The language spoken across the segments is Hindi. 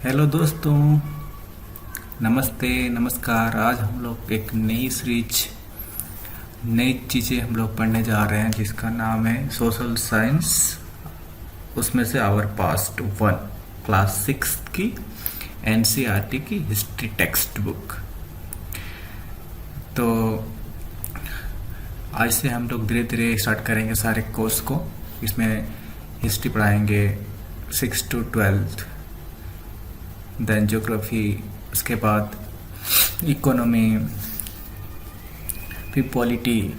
हेलो दोस्तों, नमस्ते नमस्कार। आज हम लोग एक नई सीरीज, नई चीज़ें हम लोग पढ़ने जा रहे हैं जिसका नाम है सोशल साइंस। उसमें से आवर पास्ट वन, क्लास 6 की एनसीईआरटी की हिस्ट्री टेक्स्ट बुक। तो आज से हम लोग धीरे धीरे स्टार्ट करेंगे सारे कोर्स को। इसमें हिस्ट्री पढ़ाएंगे 6 to 12, देन ज्योग्राफी, उसके बाद इकोनॉमी, फिर पॉलिटी।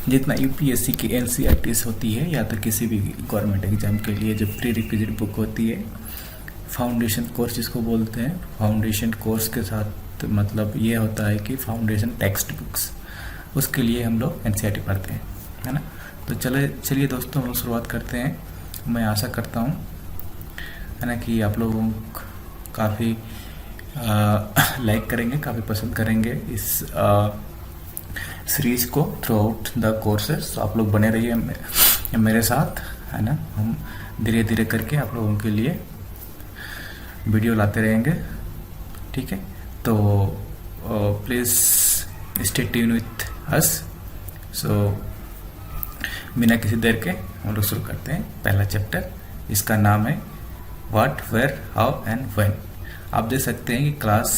जितना यूपीएससी की एनसीईआरटीज होती है या तो किसी भी गवर्नमेंट एग्जाम के लिए जो प्री रिक्विजिट बुक होती है, फाउंडेशन कोर्स जिसको बोलते हैं, फाउंडेशन कोर्स के साथ मतलब ये होता है कि फाउंडेशन टेक्स्ट बुक्स, उसके लिए हम लोग एनसीईआरटी पढ़ते हैं, है ना। तो चलिए दोस्तों, हम लोग शुरुआत करते हैं। मैं आशा करता हूँ, है ना, कि आप लोगों काफ़ी लाइक करेंगे, काफ़ी पसंद करेंगे इस सीरीज को थ्रू आउट द कोर्सेस। आप लोग बने रहिए मेरे साथ, है ना। हम धीरे धीरे करके आप लोगों के लिए वीडियो लाते रहेंगे, ठीक है। तो please stay tune with us. So बिना किसी देर के हम लोग शुरू करते हैं पहला चैप्टर। इसका नाम है what, where, how and when. आप देख सकते हैं कि क्लास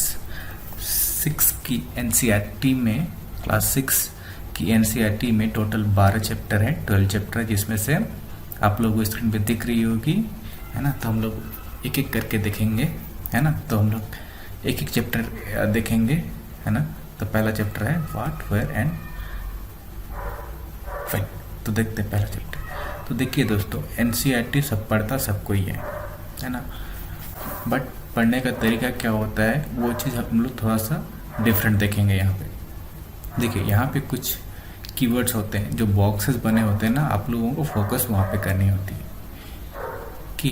6 की एनसीईआरटी में, क्लास 6 की एनसीईआरटी में टोटल 12 चैप्टर हैं, 12 चैप्टर है, जिसमें से आप लोगों को स्क्रीन पे दिख रही होगी, है ना। तो हम लोग एक एक करके देखेंगे, है ना। तो हम लोग एक एक चैप्टर देखेंगे, है ना। तो पहला चैप्टर है व्हाट, वेयर एंड व्हेन। तो देखते हैं पहला चैप्टर। तो देखिए दोस्तों, एनसीईआरटी सब पढ़ता सबको ही है ना। बट पढ़ने का तरीका क्या होता है वो चीज़ हम लोग थोड़ा सा डिफरेंट देखेंगे। यहाँ पे देखिए, यहाँ पे कुछ कीवर्ड्स होते हैं जो बॉक्सेस बने होते हैं ना, आप लोगों को फोकस वहाँ पे करनी होती है कि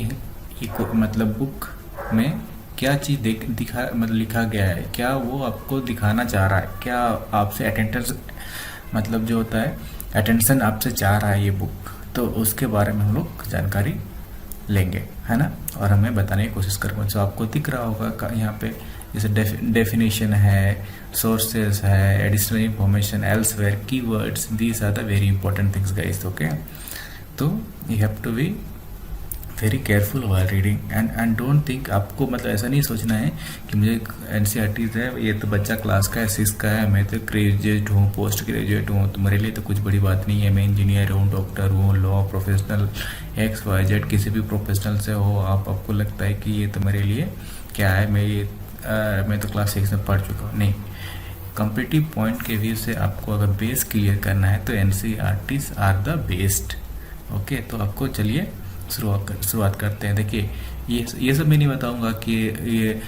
ये मतलब बुक में क्या चीज़ दिखा मतलब लिखा गया है, क्या वो आपको दिखाना चाह रहा है, क्या आपसे अटेंडेंस मतलब जो होता है अटेंशन आपसे चाह रहा है ये बुक। तो उसके बारे में हम लोग जानकारी लेंगे, है ना, और हमें बताने की कोशिश करूँगा। जो आपको दिख रहा होगा यहाँ पे, जैसे डेफिनेशन है, सोर्सेस है, additional information, elsewhere, keywords, these are the very important things guys, okay. तो you have to be very careful while reading and don't think, आपको मतलब ऐसा नहीं सोचना है कि मुझे एनसीईआरटीज है, ये तो बच्चा क्लास का है, 6 का है, मैं तो ग्रेजुएट हूँ, पोस्ट ग्रेजुएट हूँ, तो मेरे लिए तो कुछ बड़ी बात नहीं है, मैं इंजीनियर हूँ, डॉक्टर हूँ, लॉ प्रोफेशनल, XYZ किसी भी प्रोफेशनल से हो आप, आपको लगता है कि ये तो मेरे लिए क्या है, मैं तो क्लास 6 में पढ़ चुका हूँ। नहीं, कम्पिटिटिव पॉइंट के व्यू से आपको अगर बेस क्लियर करना है तो NCERTs are the best, okay. तो आपको चलिए शुरुआत करते हैं। देखिए, ये सब मैं नहीं बताऊंगा कि ये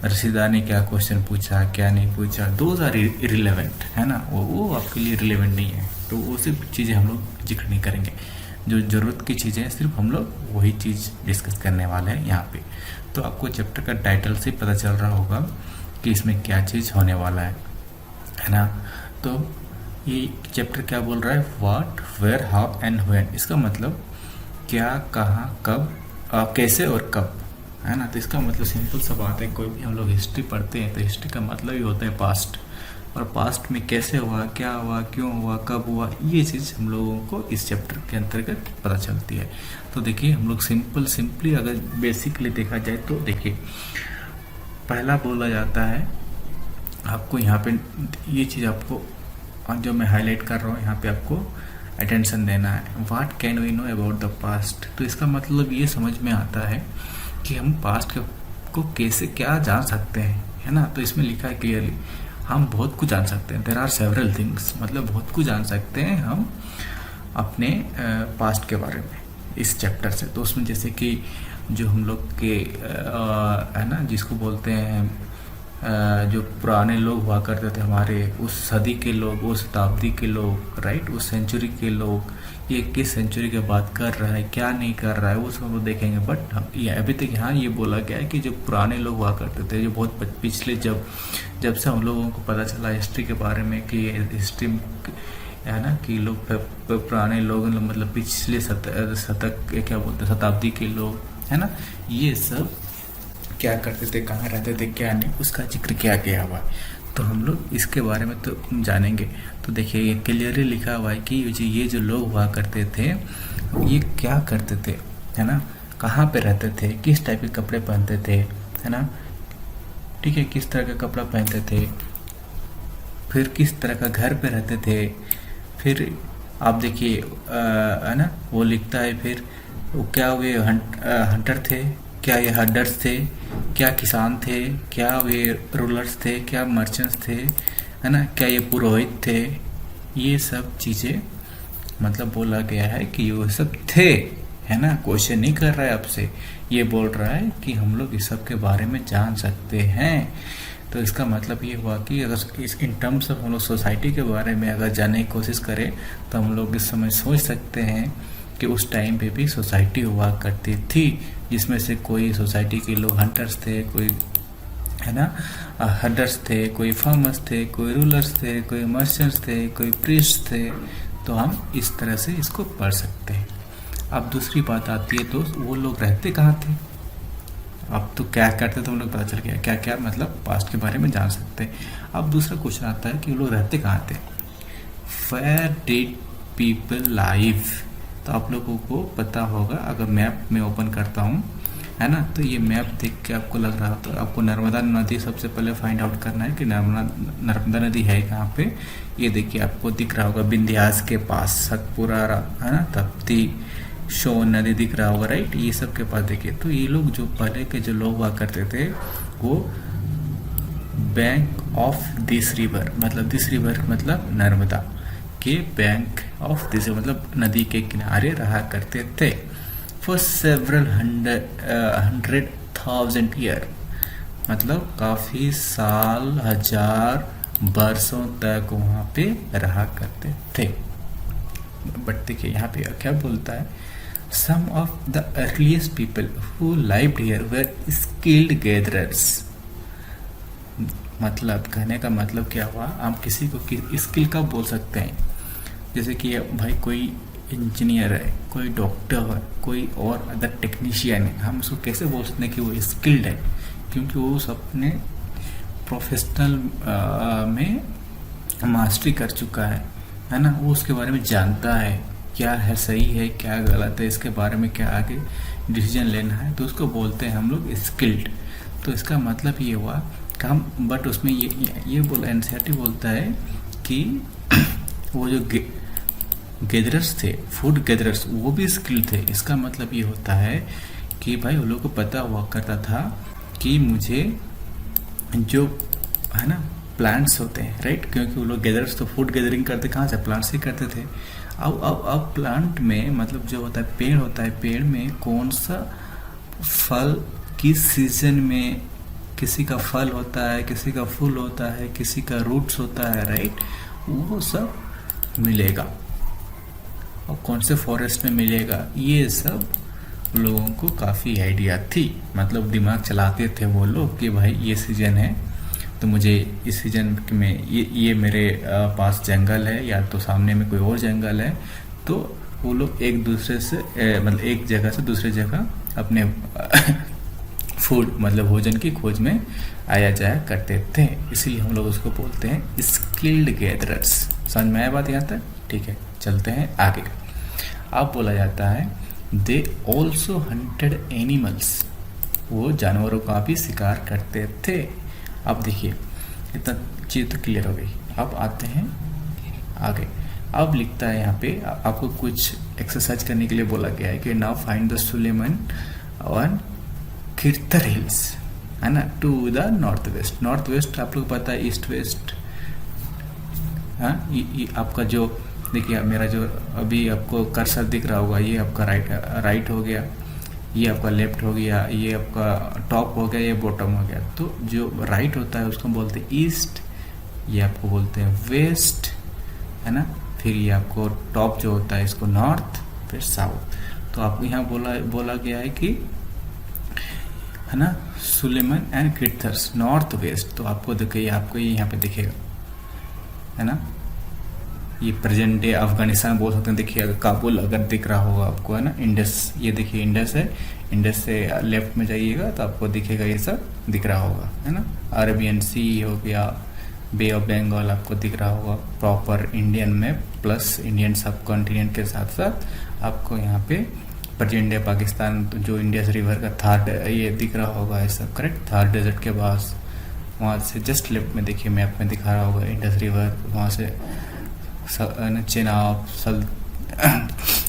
रशीदा ने क्या क्वेश्चन पूछा, क्या नहीं पूछा, दोज आर इरिलेवेंट, है ना। वो आपके लिए रिलेवेंट नहीं है, तो वो सिर्फ चीज़ें हम लोग जिक्र नहीं करेंगे। जो ज़रूरत की चीज़ें हैं सिर्फ हम लोग वही चीज़ डिस्कस करने वाले हैं यहाँ पे। तो आपको चैप्टर का टाइटल से पता चल रहा होगा कि इसमें क्या चीज़ होने वाला है ना। तो ये चैप्टर क्या बोल रहा है, what, where, how and when. इसका मतलब क्या, कहाँ, कब, कैसे और कब, है ना। तो इसका मतलब सिंपल सा बात है, कोई भी हम लोग हिस्ट्री पढ़ते हैं तो हिस्ट्री का मतलब ही होता है पास्ट, और पास्ट में कैसे हुआ, क्या हुआ, क्यों हुआ, कब हुआ, ये चीज़ हम लोगों को इस चैप्टर के अंतर्गत पता चलती है। तो देखिए, हम लोग सिंपली अगर बेसिकली देखा जाए तो देखिए, पहला बोला जाता है आपको यहाँ पे, ये चीज़ आपको जो मैं हाईलाइट कर रहा हूँ यहाँ पे आपको अटेंशन देना है। What can we know about the past. तो इसका मतलब ये समझ में आता है कि हम पास्ट को कैसे क्या जान सकते हैं, है ना। तो इसमें लिखा है क्लियरली, हम बहुत कुछ जान सकते हैं। देयर आर सेवरल थिंग्स, मतलब बहुत कुछ जान सकते हैं हम अपने पास्ट के बारे में इस चैप्टर से। तो उसमें जैसे कि जो हम लोग के है ना, जिसको बोलते हैं जो पुराने लोग हुआ करते थे हमारे, उस सदी के लोग, उस शताब्दी के लोग, राइट, उस सेंचुरी के लोग, ये किस सेंचुरी के बात कर रहा है, क्या नहीं कर रहा है, वो सब हम लोग देखेंगे। बट ये अभी तक यहाँ ये बोला गया है कि जो पुराने लोग हुआ करते थे, जो बहुत पिछले, जब से हम लोगों को पता चला हिस्ट्री के बारे में कि हिस्ट्री, है ना, कि लोग पुराने लोग मतलब पिछले शतक क्या बोलते हैं, शताब्दी के लोग, है ना, ये सब क्या करते थे, कहाँ रहते थे, क्या नहीं, उसका जिक्र क्या किया हुआ है। तो हम लोग इसके बारे में तो जानेंगे। तो देखिए ये क्लियरली लिखा हुआ है कि ये जो लोग हुआ करते थे ये क्या करते थे, है ना, कहाँ पे रहते थे, किस टाइप के कपड़े पहनते थे, है ना, ठीक है, किस तरह का कपड़ा पहनते थे, फिर किस तरह का घर पे रहते थे। फिर आप देखिए है ना, वो लिखता है फिर वो क्या वे हंटर थे, क्या ये हडर्स थे, क्या किसान थे, क्या वे रूलर्स थे, क्या मर्चेंट्स थे, है ना, क्या ये पुरोहित थे। ये सब चीज़ें मतलब बोला गया है कि ये सब थे, है ना। क्वेश्चन नहीं कर रहा है आपसे, ये बोल रहा है कि हम लोग इस सब के बारे में जान सकते हैं। तो इसका मतलब ये हुआ कि अगर इस इन टर्म्स ऑफ हम लोग सोसाइटी के बारे में अगर जानने की कोशिश करें तो हम लोग इस समय सोच सकते हैं कि उस टाइम पे भी सोसाइटी हुआ करती थी, जिसमें से कोई सोसाइटी के लोग हंटर्स थे, कोई है ना हडर्स थे, कोई फार्मर्स थे, कोई रूलर्स थे, कोई मर्चेंट्स थे, कोई प्रीस्ट थे। तो हम इस तरह से इसको पढ़ सकते हैं। अब दूसरी बात आती है तो वो लोग रहते कहाँ थे। अब तो क्या करते थे हम लोग पता चल गया, क्या क्या मतलब पास्ट के बारे में जान सकते हैं। अब दूसरा क्वेश्चन आता है कि वो लोग रहते कहाँ थे। Where did people live. तो आप लोगों को पता होगा, अगर मैप में ओपन करता हूँ, है ना, तो ये मैप देख के आपको लग रहा होता है आपको नर्मदा नदी सबसे पहले फाइंड आउट करना है कि नर्मदा नदी है कहाँ पे। ये देखिए आपको दिख रहा होगा बिंदियास के पास सतपुरा, है ना, तप्ती, सोन नदी दिख रहा होगा, राइट। ये सब के पास देखिए, तो ये लोग जो पहले के जो लोग हुआ करते थे वो बैंक ऑफ दिस रिवर, मतलब दिस रिवर मतलब नर्मदा के बैंक ऑफ दिस मतलब नदी के किनारे रहा करते थे फॉर सेवरल 100,000 ईयर, मतलब काफी साल, हजार बरसों तक वहां पे रहा करते थे। बट देखिए यहाँ पे क्या बोलता है, some of the earliest people who lived here were skilled gatherers. मतलब कहने का मतलब क्या हुआ, आप किसी को स्किल का बोल सकते हैं, जैसे कि भाई कोई इंजीनियर है, कोई डॉक्टर है, कोई और अदर टेक्नीशियन है, हम उसको कैसे बोल सकते हैं कि वो स्किल्ड है, क्योंकि वो अपने प्रोफेशनल में मास्टरी कर चुका है ना, वो उसके बारे में जानता है क्या है सही है क्या गलत है, इसके बारे में क्या आगे डिसीजन लेना है, तो उसको बोलते हैं हम लोग स्किल्ड। तो इसका मतलब ये हुआ काम, बट उसमें ये बोला एनसीईआरटी बोलता है कि वो जो गैदरर्स थे, फूड गैदरर्स, वो भी स्किल्ड थे। इसका मतलब ये होता है कि भाई वो लोगों को पता हुआ करता था कि मुझे जो है ना प्लांट्स होते हैं, राइट, क्योंकि वो लोग गैदरर्स तो फूड गैदरिंग करते कहाँ से, प्लांट से करते थे। अब प्लांट में मतलब जो होता है पेड़ होता है, पेड़ में कौन सा फल किस सीजन में, किसी का फल होता है, किसी का फूल होता है, किसी का रूट्स होता है, राइट, वो सब मिलेगा और कौन से फॉरेस्ट में मिलेगा, ये सब लोगों को काफ़ी आइडिया थी। मतलब दिमाग चलाते थे वो लोग कि भाई ये सीजन है तो मुझे इस सीजन में ये मेरे पास जंगल है या तो सामने में कोई और जंगल है, तो वो लोग एक दूसरे से मतलब एक जगह से दूसरे जगह अपने फूड मतलब भोजन की खोज में आया जाया करते थे। इसीलिए हम लोग उसको बोलते हैं स्किल्ड गैदरर्स। समझ में आया बात यहाँ तक, ठीक है, चलते हैं आगे। अब बोला जाता है दे ऑल्सो हंटेड एनिमल्स, वो जानवरों का भी शिकार करते थे। अब देखिए इतना चीज तो क्लियर हो गई। अब आते हैं आगे। अब लिखता है यहाँ पे आपको कुछ एक्सरसाइज करने के लिए बोला गया है कि now find the Sulaiman on Kirthar hills, है ना, to the north west. North west आप लोग पता है, ईस्ट वेस्ट, हाँ, ये आपका जो देखिए मेरा जो अभी आपको कर्सर दिख रहा होगा, ये आपका राइट हो गया, ये आपका लेफ्ट हो गया, ये आपका टॉप हो गया, ये बॉटम हो गया। तो जो राइट होता है उसको बोलते हैं ईस्ट, ये आपको बोलते हैं वेस्ट, है ना, फिर ये आपको टॉप जो होता है इसको नॉर्थ, फिर साउथ। तो आपको यहाँ बोला गया है कि है ना सुलेमान एंड खिरथर्स नॉर्थ वेस्ट। तो आपको देखिए आपको यहाँ पे दिखेगा, है ना, ये प्रेजेंट डे अफगानिस्तान बोल सकते हैं। देखिए अगर काबुल अगर दिख रहा होगा आपको, है ना, इंडस, ये देखिए इंडस है, इंडस से लेफ्ट में जाइएगा तो आपको दिखेगा ये सब दिख रहा होगा, है ना। अरेबियन सी हो गया, बे ऑफ बंगाल आपको दिख रहा होगा प्रॉपर इंडियन में, प्लस इंडियन सब कॉन्टिनेंट के साथ साथ आपको यहाँ पे प्रेजेंट डे पाकिस्तान, तो जो इंडियस रिवर का थार ये दिख रहा होगा, ये सब करेक्ट। थार डेजर्ट के पास वहाँ से जस्ट लेफ्ट में देखिए मैप में दिखा रहा होगा इंडस रिवर, वहाँ से चेनाब,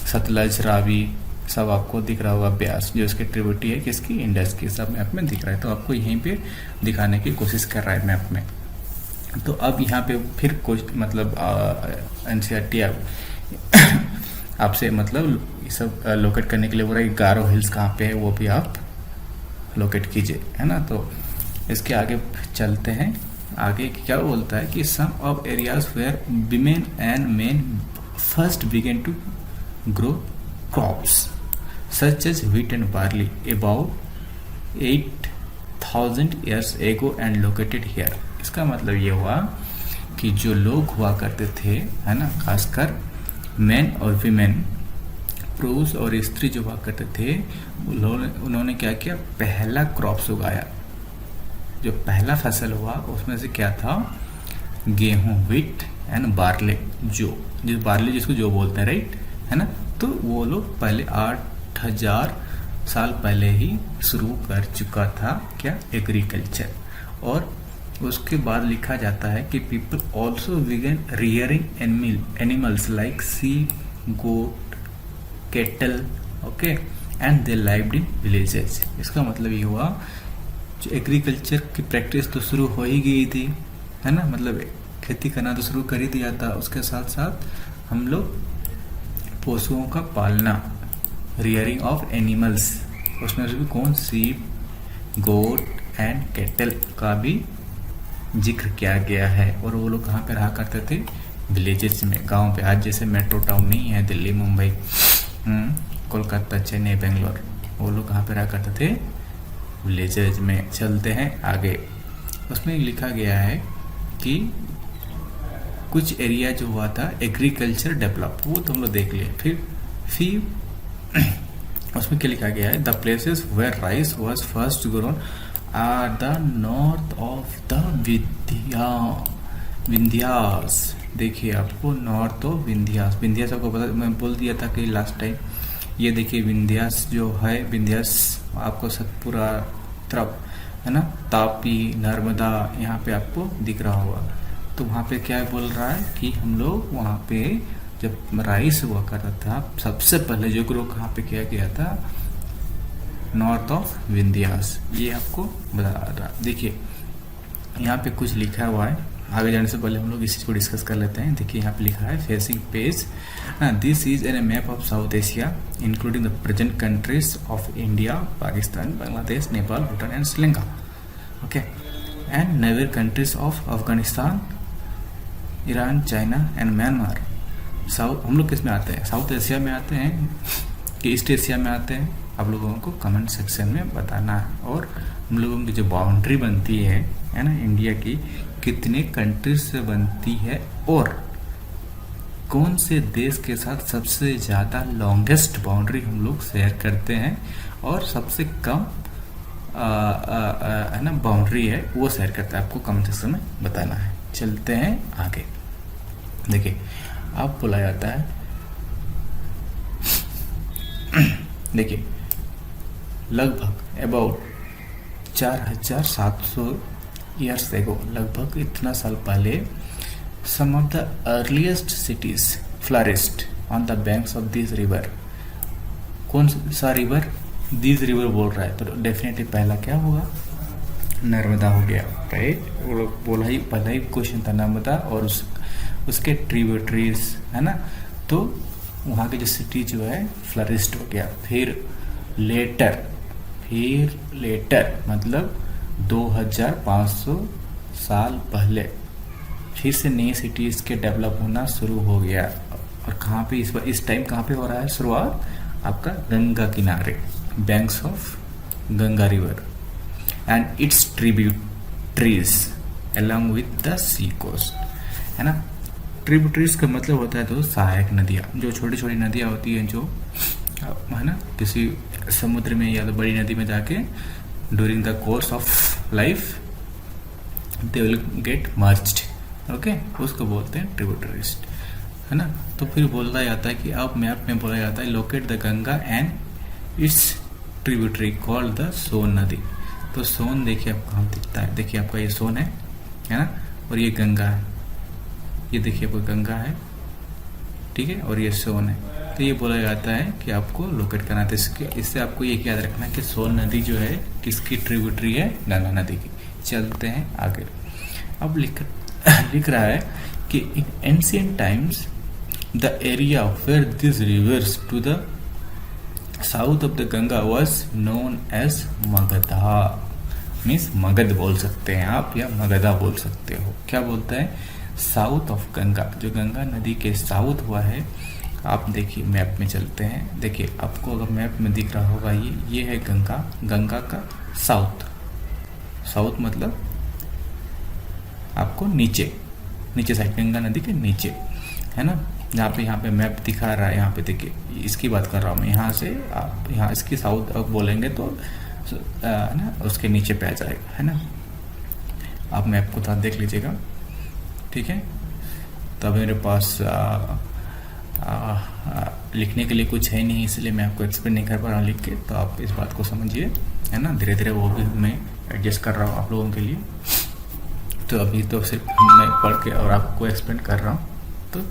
सतलज, रावी सब आपको दिख रहा होगा, ब्यास जो इसकी ट्रिब्यूटरी है किसकी, इंडस की, सब मैप में दिख रहा है। तो आपको यहीं पे दिखाने की कोशिश कर रहा है मैप में। तो अब यहाँ पे फिर कुछ मतलब एनसीईआरटी आपसे मतलब ये सब लोकेट करने के लिए बोल रहा है। गारो हिल्स कहाँ पे है वो भी आप लोकेट कीजिए, है ना। तो इसके आगे चलते हैं। आगे क्या बोलता है कि some of areas where women and men first begin to grow crops such as wheat and barley about 8,000 years ago and located here। इसका मतलब ये हुआ कि जो लोग हुआ करते थे, है ना, खासकर मैन और वीमेन, पुरुष और स्त्री जो हुआ करते थे, उन्होंने क्या किया, पहला क्रॉप्स उगाया। जो पहला फसल हुआ उसमें से क्या था, गेहूं, व्हीट एंड बार्ले, जो बार्ले जिसको जो बोलते हैं, राइट, है ना। तो वो लोग पहले 8,000 साल पहले ही शुरू कर चुका था क्या, एग्रीकल्चर। और उसके बाद लिखा जाता है कि people also began rearing animals like sea, goat, cattle, okay, and they lived in villages. इसका मतलब ये हुआ जो एग्रीकल्चर की प्रैक्टिस तो शुरू हो ही गई थी, है ना, मतलब खेती करना तो शुरू कर ही दिया था। उसके साथ साथ हम लोग पशुओं का पालना, रियरिंग ऑफ एनिमल्स, उसमें से भी कौन, सीप, गोट एंड कैटल का भी जिक्र किया गया है। और वो लोग कहाँ पे रहा करते थे, विलेजेस में, गांव पे। आज जैसे मेट्रो टाउन नहीं है, दिल्ली, मुंबई, कोलकाता, चेन्नई, बेंगलोर, वो लोग कहाँ पे रहा करते थे, विलेजेस में। चलते हैं आगे। उसमें लिखा गया है कि कुछ एरिया जो हुआ था एग्रीकल्चर डेवलप, वो तो हम लोग देख लिए। फिर उसमें क्या लिखा गया है, the places where rice was first grown are the north of the Vindhyas. देखिए आपको नॉर्थ ऑफ विंध्यास, विंध्यास आपको पता, मैं बोल दिया था कि लास्ट टाइम। ये देखिए विंध्यास जो है, विंध्यास आपको सतपुरा तरफ, है ना, तापी, नर्मदा, यहाँ पे आपको दिख रहा होगा। तो वहाँ पे क्या बोल रहा है कि हम लोग वहाँ पे जब राइस हुआ करता था, सबसे पहले जो ग्रो कहाँ पे किया गया था, नॉर्थ ऑफ विंध्यास। ये आपको बता रहा। देखिए यहाँ पे कुछ लिखा हुआ है, आगे जाने से पहले हम लोग इस चीज़ को डिस्कस कर लेते हैं। देखिए यहाँ पे लिखा है facing page, this is an map of south Asia including the present countries of India, Pakistan, Bangladesh, Nepal, Bhutan and Sri Lanka, okay, and neighbour countries of Afghanistan, Iran, China and Myanmar. South, हम लोग किस में आते हैं, साउथ एशिया में आते हैं कि ईस्ट एशिया में आते हैं, आप लोगों को कमेंट सेक्शन में बताना है। और हम लोगों की जो बाउंड्री बनती है ना, इंडिया की कितने कंट्रीज से बनती है और कौन से देश के साथ सबसे ज़्यादा लॉन्गेस्ट बाउंड्री हम लोग शेयर करते हैं और सबसे कम है ना बाउंड्री है वो शेयर करता है, आपको कमेंट सेक्शन में बताना है। चलते हैं आगे। देखिए अब बोला जाता है, देखिए लगभग अबाउट 4,700 ईयर्स एगो, लगभग इतना साल पहले, some of the earliest cities flourished on the banks of this river. कौन सा रिवर, दिस रिवर बोल रहा है, तो डेफिनेटली पहला क्या होगा, नर्मदा हो गया, राइट। वो लोग बोला ही, पहला ही क्वेश्चन था नर्मदा और उसके ट्रिब्यूटरीज, है ना। तो वहाँ की जो सिटी जो है फ्लरिश्ड हो गया। फिर लेटर मतलब 2,500 साल पहले फिर से नई सिटीज के डेवलप होना शुरू हो गया। और कहाँ पे इस टाइम कहाँ पे हो रहा है शुरुआत, आपका गंगा किनारे, banks of Ganga river and its tributaries along with the sea coast, है ना। ट्रिब्यूटरीज का मतलब होता है दोस्त सहायक नदियाँ, जो छोटी छोटी नदियाँ होती हैं, जो है ना किसी समुद्र में या तो बड़ी नदी में जाके during the course of life they will get merged, okay, उसको बोलते हैं ट्रिब्यूटरीज, है ना। तो फिर बोला जाता है कि अब मैप में बोला जाता है locate the Ganga and its tributary called the Son नदी। तो सोन देखिए आप कहाँ दिखता है, देखिए आपका ये सोन है ना, और ये गंगा है, ये देखिए आपको गंगा है, ठीक है, और ये सोन है। तो ये बोला जाता है कि आपको लोकेट करना था। इससे आपको ये याद रखना है कि सोन नदी जो है किसकी ट्रिब्यूटरी है, गंगा नदी की। चलते हैं आगे। अब लिख रहा है कि in ancient times the area where this rivers to the south of the Ganga was known as Magadha, means Magadh बोल सकते हैं आप या मगधा बोल सकते हो। क्या बोलता है, साउथ ऑफ गंगा, जो गंगा नदी के साउथ हुआ है। आप देखिए मैप में चलते हैं, देखिए आपको अगर मैप में दिख रहा होगा ये है गंगा, गंगा का साउथ, साउथ मतलब आपको नीचे साइड, गंगा नदी के नीचे, है ना। यहाँ पे मैप दिखा रहा है, यहाँ पे देखिए इसकी बात कर रहा हूँ मैं, यहाँ से आप यहाँ इसकी साउथ बोलेंगे तो ना उसके नीचे पे आ जाएगा, है ना। आप मैप को साथ देख लीजिएगा, ठीक है। तो अब मेरे पास लिखने के लिए कुछ है नहीं, इसलिए मैं आपको एक्सप्लेन नहीं कर पा रहा हूँ लिख के, तो आप इस बात को समझिए, है ना। धीरे धीरे वो भी मैं एडजस्ट कर रहा हूँ आप लोगों के लिए। तो अभी तो सिर्फ मैं पढ़ के और आपको एक्सप्लेन कर रहा हूँ, तो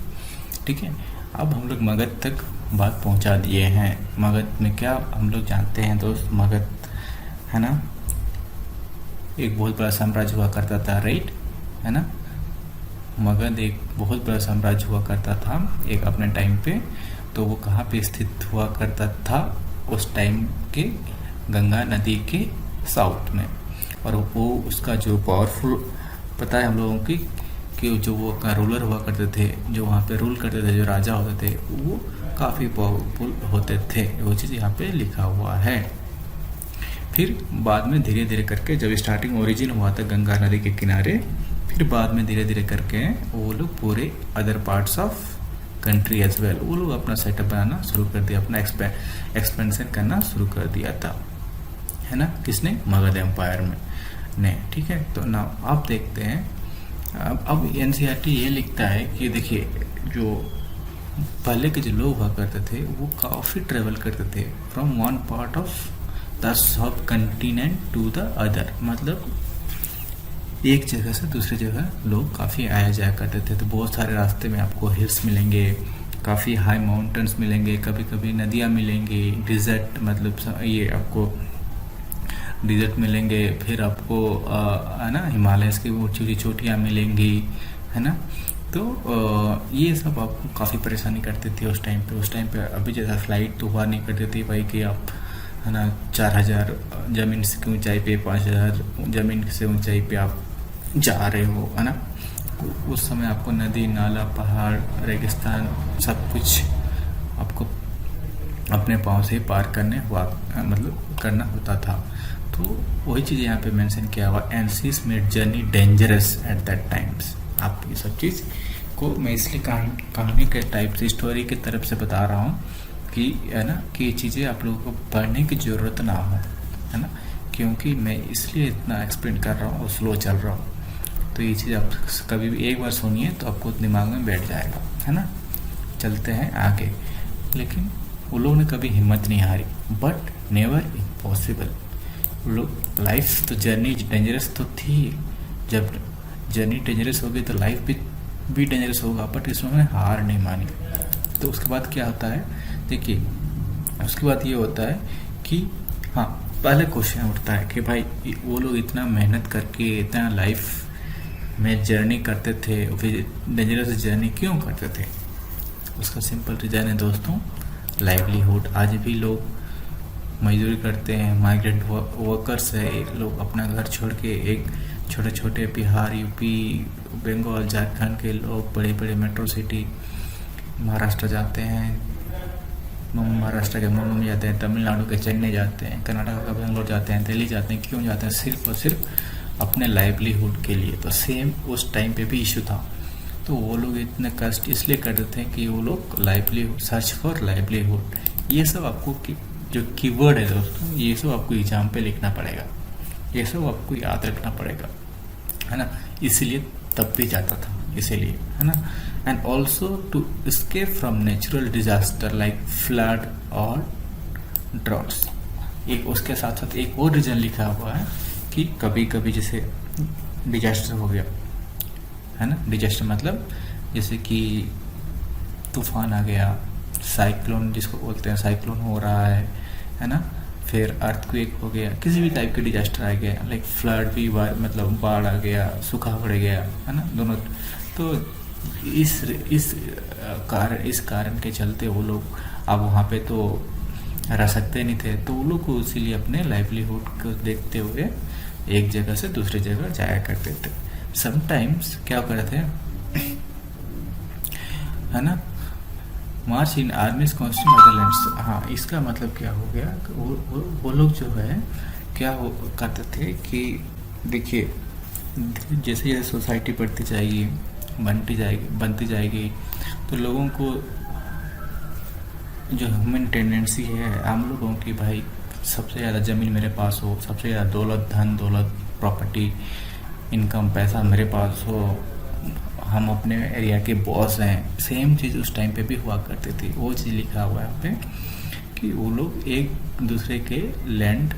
ठीक है। अब हम लोग मगध तक बात पहुँचा दिए हैं। मगध में क्या हम लोग जानते हैं दोस्त, मगध है ना एक बहुत बड़ा साम्राज्य हुआ करता था, राइट, है ना। मगध एक बहुत बड़ा साम्राज्य हुआ करता था एक अपने टाइम पे। तो वो कहाँ पे स्थित हुआ करता था, उस टाइम के गंगा नदी के साउथ में। और वो उसका जो पावरफुल पता है हम लोगों की कि जो वो का रूलर हुआ करते थे, जो वहाँ पे रूल करते थे, जो राजा होते थे, वो काफ़ी पावरफुल होते थे। वो चीज़ यहाँ पे लिखा हुआ है। फिर बाद में धीरे धीरे करके जब स्टार्टिंग ओरिजिन हुआ था गंगा नदी के किनारे, फिर बाद में धीरे धीरे करके वो लोग पूरे other parts of country as well वो लोग अपना सेटअप बनाना शुरू कर दिया, अपना एक्सपेंशन करना शुरू कर दिया था, है ना। किसने, मगध एम्पायर में ने, ठीक है। तो ना आप देखते हैं अब एनसीईआरटी ये लिखता है कि देखिए जो पहले के जो लोग हुआ करते थे वो काफ़ी ट्रेवल करते थे from one part of the subcontinent to the other, मतलब एक जगह से दूसरी जगह लोग काफ़ी आया जाया करते थे। तो बहुत सारे रास्ते में आपको हिल्स मिलेंगे, काफ़ी हाई माउंटेन्स मिलेंगे, कभी कभी नदियाँ मिलेंगी, डिज़र्ट मतलब ये आपको डिज़र्ट मिलेंगे, फिर आपको है ना हिमालयस की ऊँची चोटियाँ मिलेंगी, है ना। तो ये सब आपको काफ़ी परेशानी करती थी उस टाइम पे। अभी जैसा फ्लाइट तो हुआ नहीं करती थी भाई कि आप है ना 4000 ज़मीन की ऊंचाई पे 5000 ज़मीन से ऊंचाई पे आप जा रहे हो, है ना। उस समय आपको नदी नाला पहाड़ रेगिस्तान सब कुछ आपको अपने पाँव से पार करने हुआ मतलब करना होता था। तो वही चीज़ यहाँ पे मेंशन किया हुआ, एनसीस made journey dangerous at that times. आप ये सब चीज़ को मैं इसलिए कहानी के टाइप से स्टोरी की तरफ से बता रहा हूँ कि है ना कि ये चीज़ें आप लोगों को पढ़ने की ज़रूरत ना हो, है ना, क्योंकि मैं इसलिए इतना एक्सप्लेन कर रहा हूँ और स्लो चल रहा हूँ। तो ये चीज़ आप कभी भी एक बार सुनिए तो आपको दिमाग में बैठ जाएगा, है ना। चलते हैं आगे। लेकिन वो लोग ने कभी हिम्मत नहीं हारी, बट नेवर इम्पॉसिबल। लोग लाइफ तो जर्नी डेंजरस तो थी, जब जर्नी डेंजरस होगी तो लाइफ भी डेंजरस होगा, बट इसमें उन्होंने हार नहीं मानी। तो उसके बाद क्या होता है, देखिए उसके बाद ये होता है कि हाँ पहले क्वेश्चन उठता है कि भाई वो लोग इतना मेहनत करके इतना लाइफ में जर्नी करते थे, फिर डेंजरस जर्नी क्यों करते थे। उसका सिंपल रीज़न है दोस्तों, लाइवलीहुड। आज भी लोग मजदूरी करते हैं, माइग्रेंट वर्कर्स है, लोग अपना घर छोड़ के एक छोटे छोटे बिहार यूपी बंगाल झारखंड के लोग बड़े बड़े मेट्रो सिटी महाराष्ट्र जाते हैं, महाराष्ट्र के मुंबई जाते हैं, तमिलनाडु के चेन्नई जाते हैं, कर्नाटक का बेंगलोर जाते हैं, दिल्ली जाते हैं। क्यों जाते हैं, सिर्फ और सिर्फ अपने लाइवलीहुड के लिए। तो सेम उस टाइम पे भी इशू था तो वो लोग इतने कष्ट इसलिए करते थे कि वो लोग लाइवलीहुड, सर्च फॉर लाइवलीहुड, ये सब आपको जो कीवर्ड है दोस्तों, ये सब आपको एग्जाम पे लिखना पड़ेगा, ये सब आपको याद रखना पड़ेगा, है ना। इसीलिए तब भी जाता था, इसीलिए, है ना। And also to escape from natural disaster like flood और ड्रॉट्स। एक उसके साथ साथ एक और रीजन लिखा हुआ है कि कभी कभी जैसे डिजास्टर हो गया, है ना। डिजास्टर मतलब जैसे कि तूफान आ गया, साइक्लोन जिसको बोलते हैं, साइक्लोन हो रहा है ना। फिर अर्थक्वेक हो गया, किसी भी टाइप के डिजास्टर आ गया, लाइक फ्लड भी, मतलब बाढ़ आ गया, सूखा पड़ गया, है ना, दोनों। तो इस कारण के चलते वो लोग अब वहाँ पे तो रह सकते नहीं थे, तो वो लोग को इसीलिए अपने लाइवलीहुड को देखते हुए एक जगह से दूसरी जगह जाया करते थे। समटाइम्स क्या करते थे, है ना, मार्च इन आर्मीज कॉन्स्टेंट अदरलैंड्स। हाँ, इसका मतलब क्या हो गया, वो लोग जो है क्या करते थे कि देखिए, जैसे जैसे सोसाइटी बढ़ती जाएगी, बनती जाएगी, तो लोगों को जो ह्यूमन टेंडेंसी है हम लोगों की, भाई सबसे ज़्यादा ज़मीन मेरे पास हो, सबसे ज़्यादा दौलत, धन दौलत, प्रॉपर्टी, इनकम, पैसा मेरे पास हो, हम अपने एरिया के बॉस हैं। सेम चीज़ उस टाइम पे भी हुआ करती थी। वो चीज़ लिखा हुआ है यहाँ पे कि वो लोग एक दूसरे के लैंड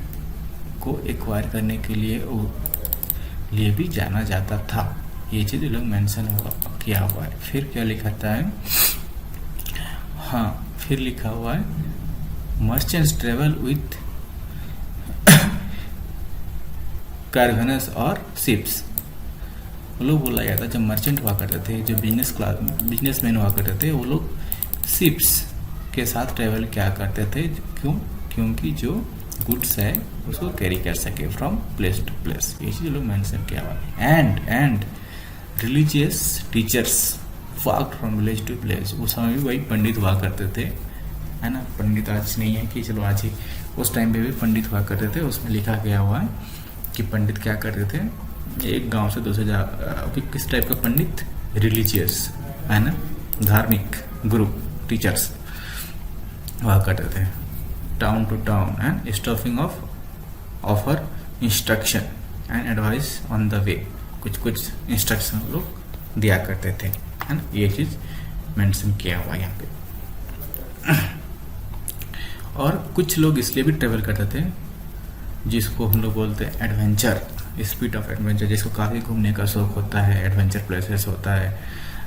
को एक्वायर करने के लिए भी जाना जाता था। ये चीज़ लोग मेंशन किया हुआ है। फिर क्या लिखा है, हाँ, फिर लिखा हुआ है मर्चेंट्स ट्रेवल विथ कारवेनस और शिप्स। वो लोग बोला जाता है, जब मर्चेंट हुआ करते थे, जो बिजनेसमैन हुआ करते थे, वो लोग शिप्स के साथ ट्रेवल क्या करते थे, क्योंकि जो गुड्स है उसको कैरी कर सके फ्रॉम प्लेस टू प्लेस। ये चीज़ लोग मेंशन किया हुआ है। And religious teachers walk from village to village. उस समय भी वही पंडित हुआ करते थे, है ना। पंडित आज नहीं है कि चलो आज ही, उस टाइम पे भी पंडित हुआ करते थे। उसमें लिखा गया हुआ है कि पंडित क्या करते थे, एक गांव से दूसरे किस टाइप का पंडित, रिलीजियस, है ना, धार्मिक गुरु, टीचर्स हुआ करते थे, town to town and stopping offer instruction and advice on the way. कुछ इंस्ट्रक्शन लोग दिया करते थे, है ना। ये चीज मेंशन किया हुआ यहाँ पे। और कुछ लोग इसलिए भी ट्रेवल करते थे जिसको हम लोग बोलते हैं एडवेंचर, स्पीड ऑफ एडवेंचर, जिसको काफ़ी घूमने का शौक होता है, एडवेंचर प्लेसेस होता है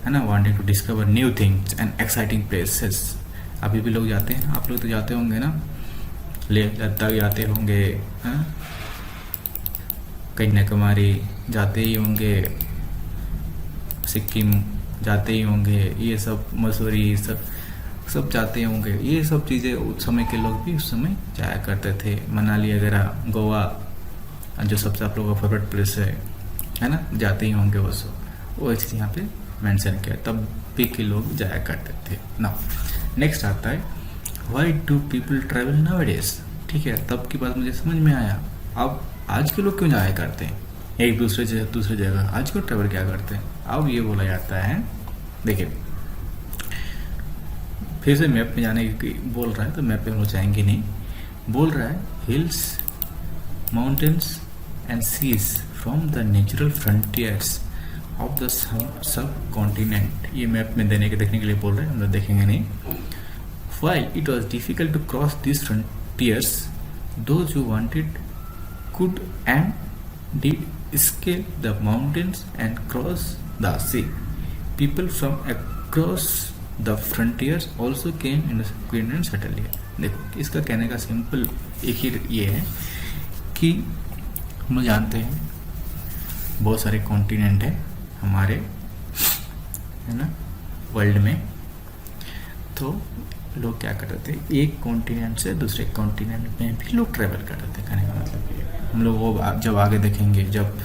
ना, wanting to discover new things and exciting places. अभी भी लोग जाते हैं, आप लोग तो जाते होंगे ना, लेह लद्दाख जाते होंगे, है ना, कन्याकुमारी जाते ही होंगे, सिक्किम जाते ही होंगे, ये सब मसूरी सब जाते होंगे। ये सब चीज़ें उस समय के लोग भी उस समय जाया करते थे। मनाली वगैरह, गोवा, जो सबसे आप लोगों का फेवरेट प्लेस है ना, जाते ही होंगे वो सब। वो चीज़ यहाँ पे मेंशन किया, तब भी के लोग जाया करते थे ना। नेक्स्ट आता है why do people travel nowadays. ठीक है, तब की बात मुझे समझ में आया। अब आज के लोग क्यों जाया करते हैं एक दूसरे जगह, आज क्यों ट्रैवल क्या करते हैं। अब ये बोला जाता है, देखिए फिर से मैप में जाने की बोल रहा है, तो मैप पे हम लोग जाएंगे नहीं। बोल रहा है hills, mountains and seas from the natural frontiers of the subcontinent. ये मैप में देखने के लिए बोल रहे हैं, हम लोग देखेंगे नहीं। While it was difficult to cross these frontiers, those who wanted could and did scale the mountains and cross the sea. People from across the frontiers also came in and settled here. देखो, इसका कहने का सिंपल एक ही ये है कि हम लोग जानते हैं बहुत सारे कॉन्टिनेंट है हमारे, है ना, वर्ल्ड में। तो लोग क्या करते थे, एक कॉन्टिनेंट से दूसरे कॉन्टिनेंट में भी लोग ट्रेवल करते थे। कहने का मतलब ये, हम लोग वो जब आगे देखेंगे, जब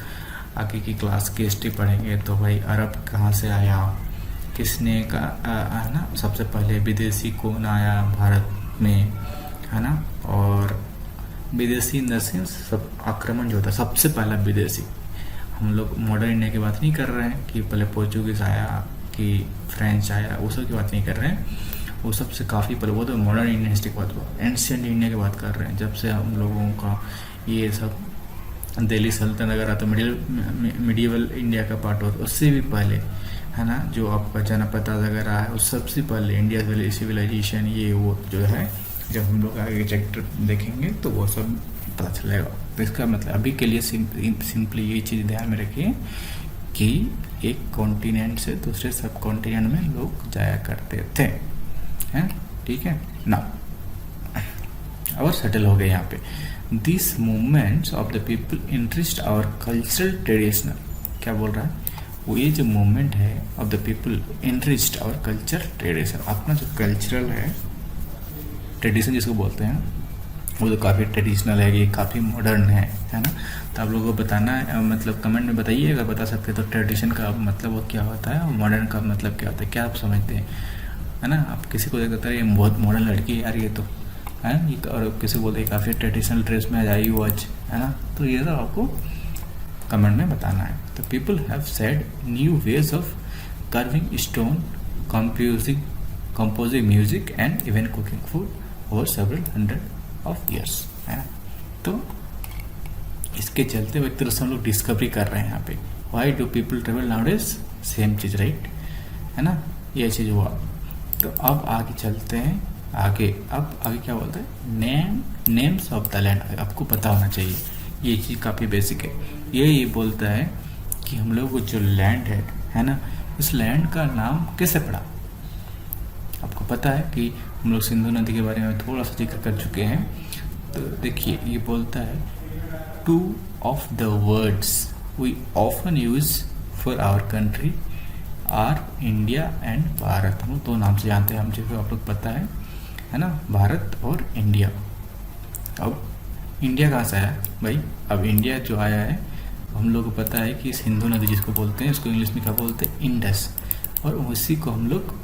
आगे की क्लास की हिस्ट्री पढ़ेंगे, तो भाई अरब कहाँ से आया, किसने का है ना, सबसे पहले विदेशी कौन आया भारत में, है ना। और विदेशी इन द सेंस सब आक्रमण जो होता है, सबसे पहला विदेशी। हम लोग मॉडर्न इंडिया की बात नहीं कर रहे हैं कि पहले पोर्चुगीज आया, कि फ्रेंच आया, वो सब की बात नहीं कर रहे हैं। वो सबसे काफ़ी पहले, वो तो मॉडर्न इंडियन हिस्ट्री की बात, एंशियंट इंडिया की बात कर रहे हैं। जब से हम लोगों का ये सब दिल्ली सल्तनत अगर आता, मिडिवल इंडिया का पार्ट होता, उससे भी पहले है ना, जो आपका जनपद वगैरह है, उस सबसे पहले इंडिया सिविलाइजेशन ये वो जो है, जब हम लोग आगे चैप्टर देखेंगे तो वो सब पता चलेगा। तो इसका मतलब अभी के लिए सिंपली ये चीज़ ध्यान में रखिए कि एक कॉन्टिनेंट से दूसरे सब कॉन्टिनेंट में लोग जाया करते थे, हैं, ठीक है ना। और सेटल हो गए यहाँ पे। This movements of the people interest our cultural traditional, क्या बोल रहा है वो, ये जो मूवमेंट है of the people interest our culture tradition, अपना जो कल्चरल है, ट्रेडिशन जिसको बोलते हैं, वो तो काफ़ी ट्रेडिशनल है, ये काफ़ी मॉडर्न है ना। तो आप लोगों को बताना है, मतलब कमेंट में बताइए अगर बता सकते हैं तो ट्रेडिशन का मतलब वो क्या होता है और मॉडर्न का मतलब क्या होता है, क्या आप समझते हैं, है ना। आप किसी को देखते हैं ये बहुत मॉडर्न लड़की यार ये तो है, और किसी को बोलते हैं काफ़ी ट्रेडिशनल ड्रेस में आई हो आज, है ना। तो ये सब आपको कमेंट में बताना है। तो people have said new ways of carving stone, composing music and even cooking food over several hundred of years, है ना। तो इसके चलते एक तरह से हम लोग डिस्कवरी कर रहे हैं यहाँ पे, why do people travel nowadays, same cheese right, है ना, ये चीज़ हुआ। तो अब आगे चलते हैं, अब आगे क्या बोलते हैं, नेम्स ऑफ द लैंड, आपको पता होना चाहिए, ये चीज़ काफ़ी बेसिक है। ये बोलता है कि हम लोग को जो लैंड है ना, इस लैंड का नाम कैसे पड़ा। आपको पता है कि हम लोग सिंधु नदी के बारे में थोड़ा सा जिक्र कर चुके हैं। तो देखिए ये बोलता है, two of the words we often use for our country are India and Bharat. हम दो नाम से जानते हैं हम, जिसको आप लोग पता है ना, भारत और इंडिया। अब इंडिया कहाँ से आया भाई, अब इंडिया जो आया है हम लोग को पता है कि सिंधु नदी जिसको बोलते हैं, इसको इंग्लिश में क्या बोलते हैं, इंडस, और उसी को हम लोग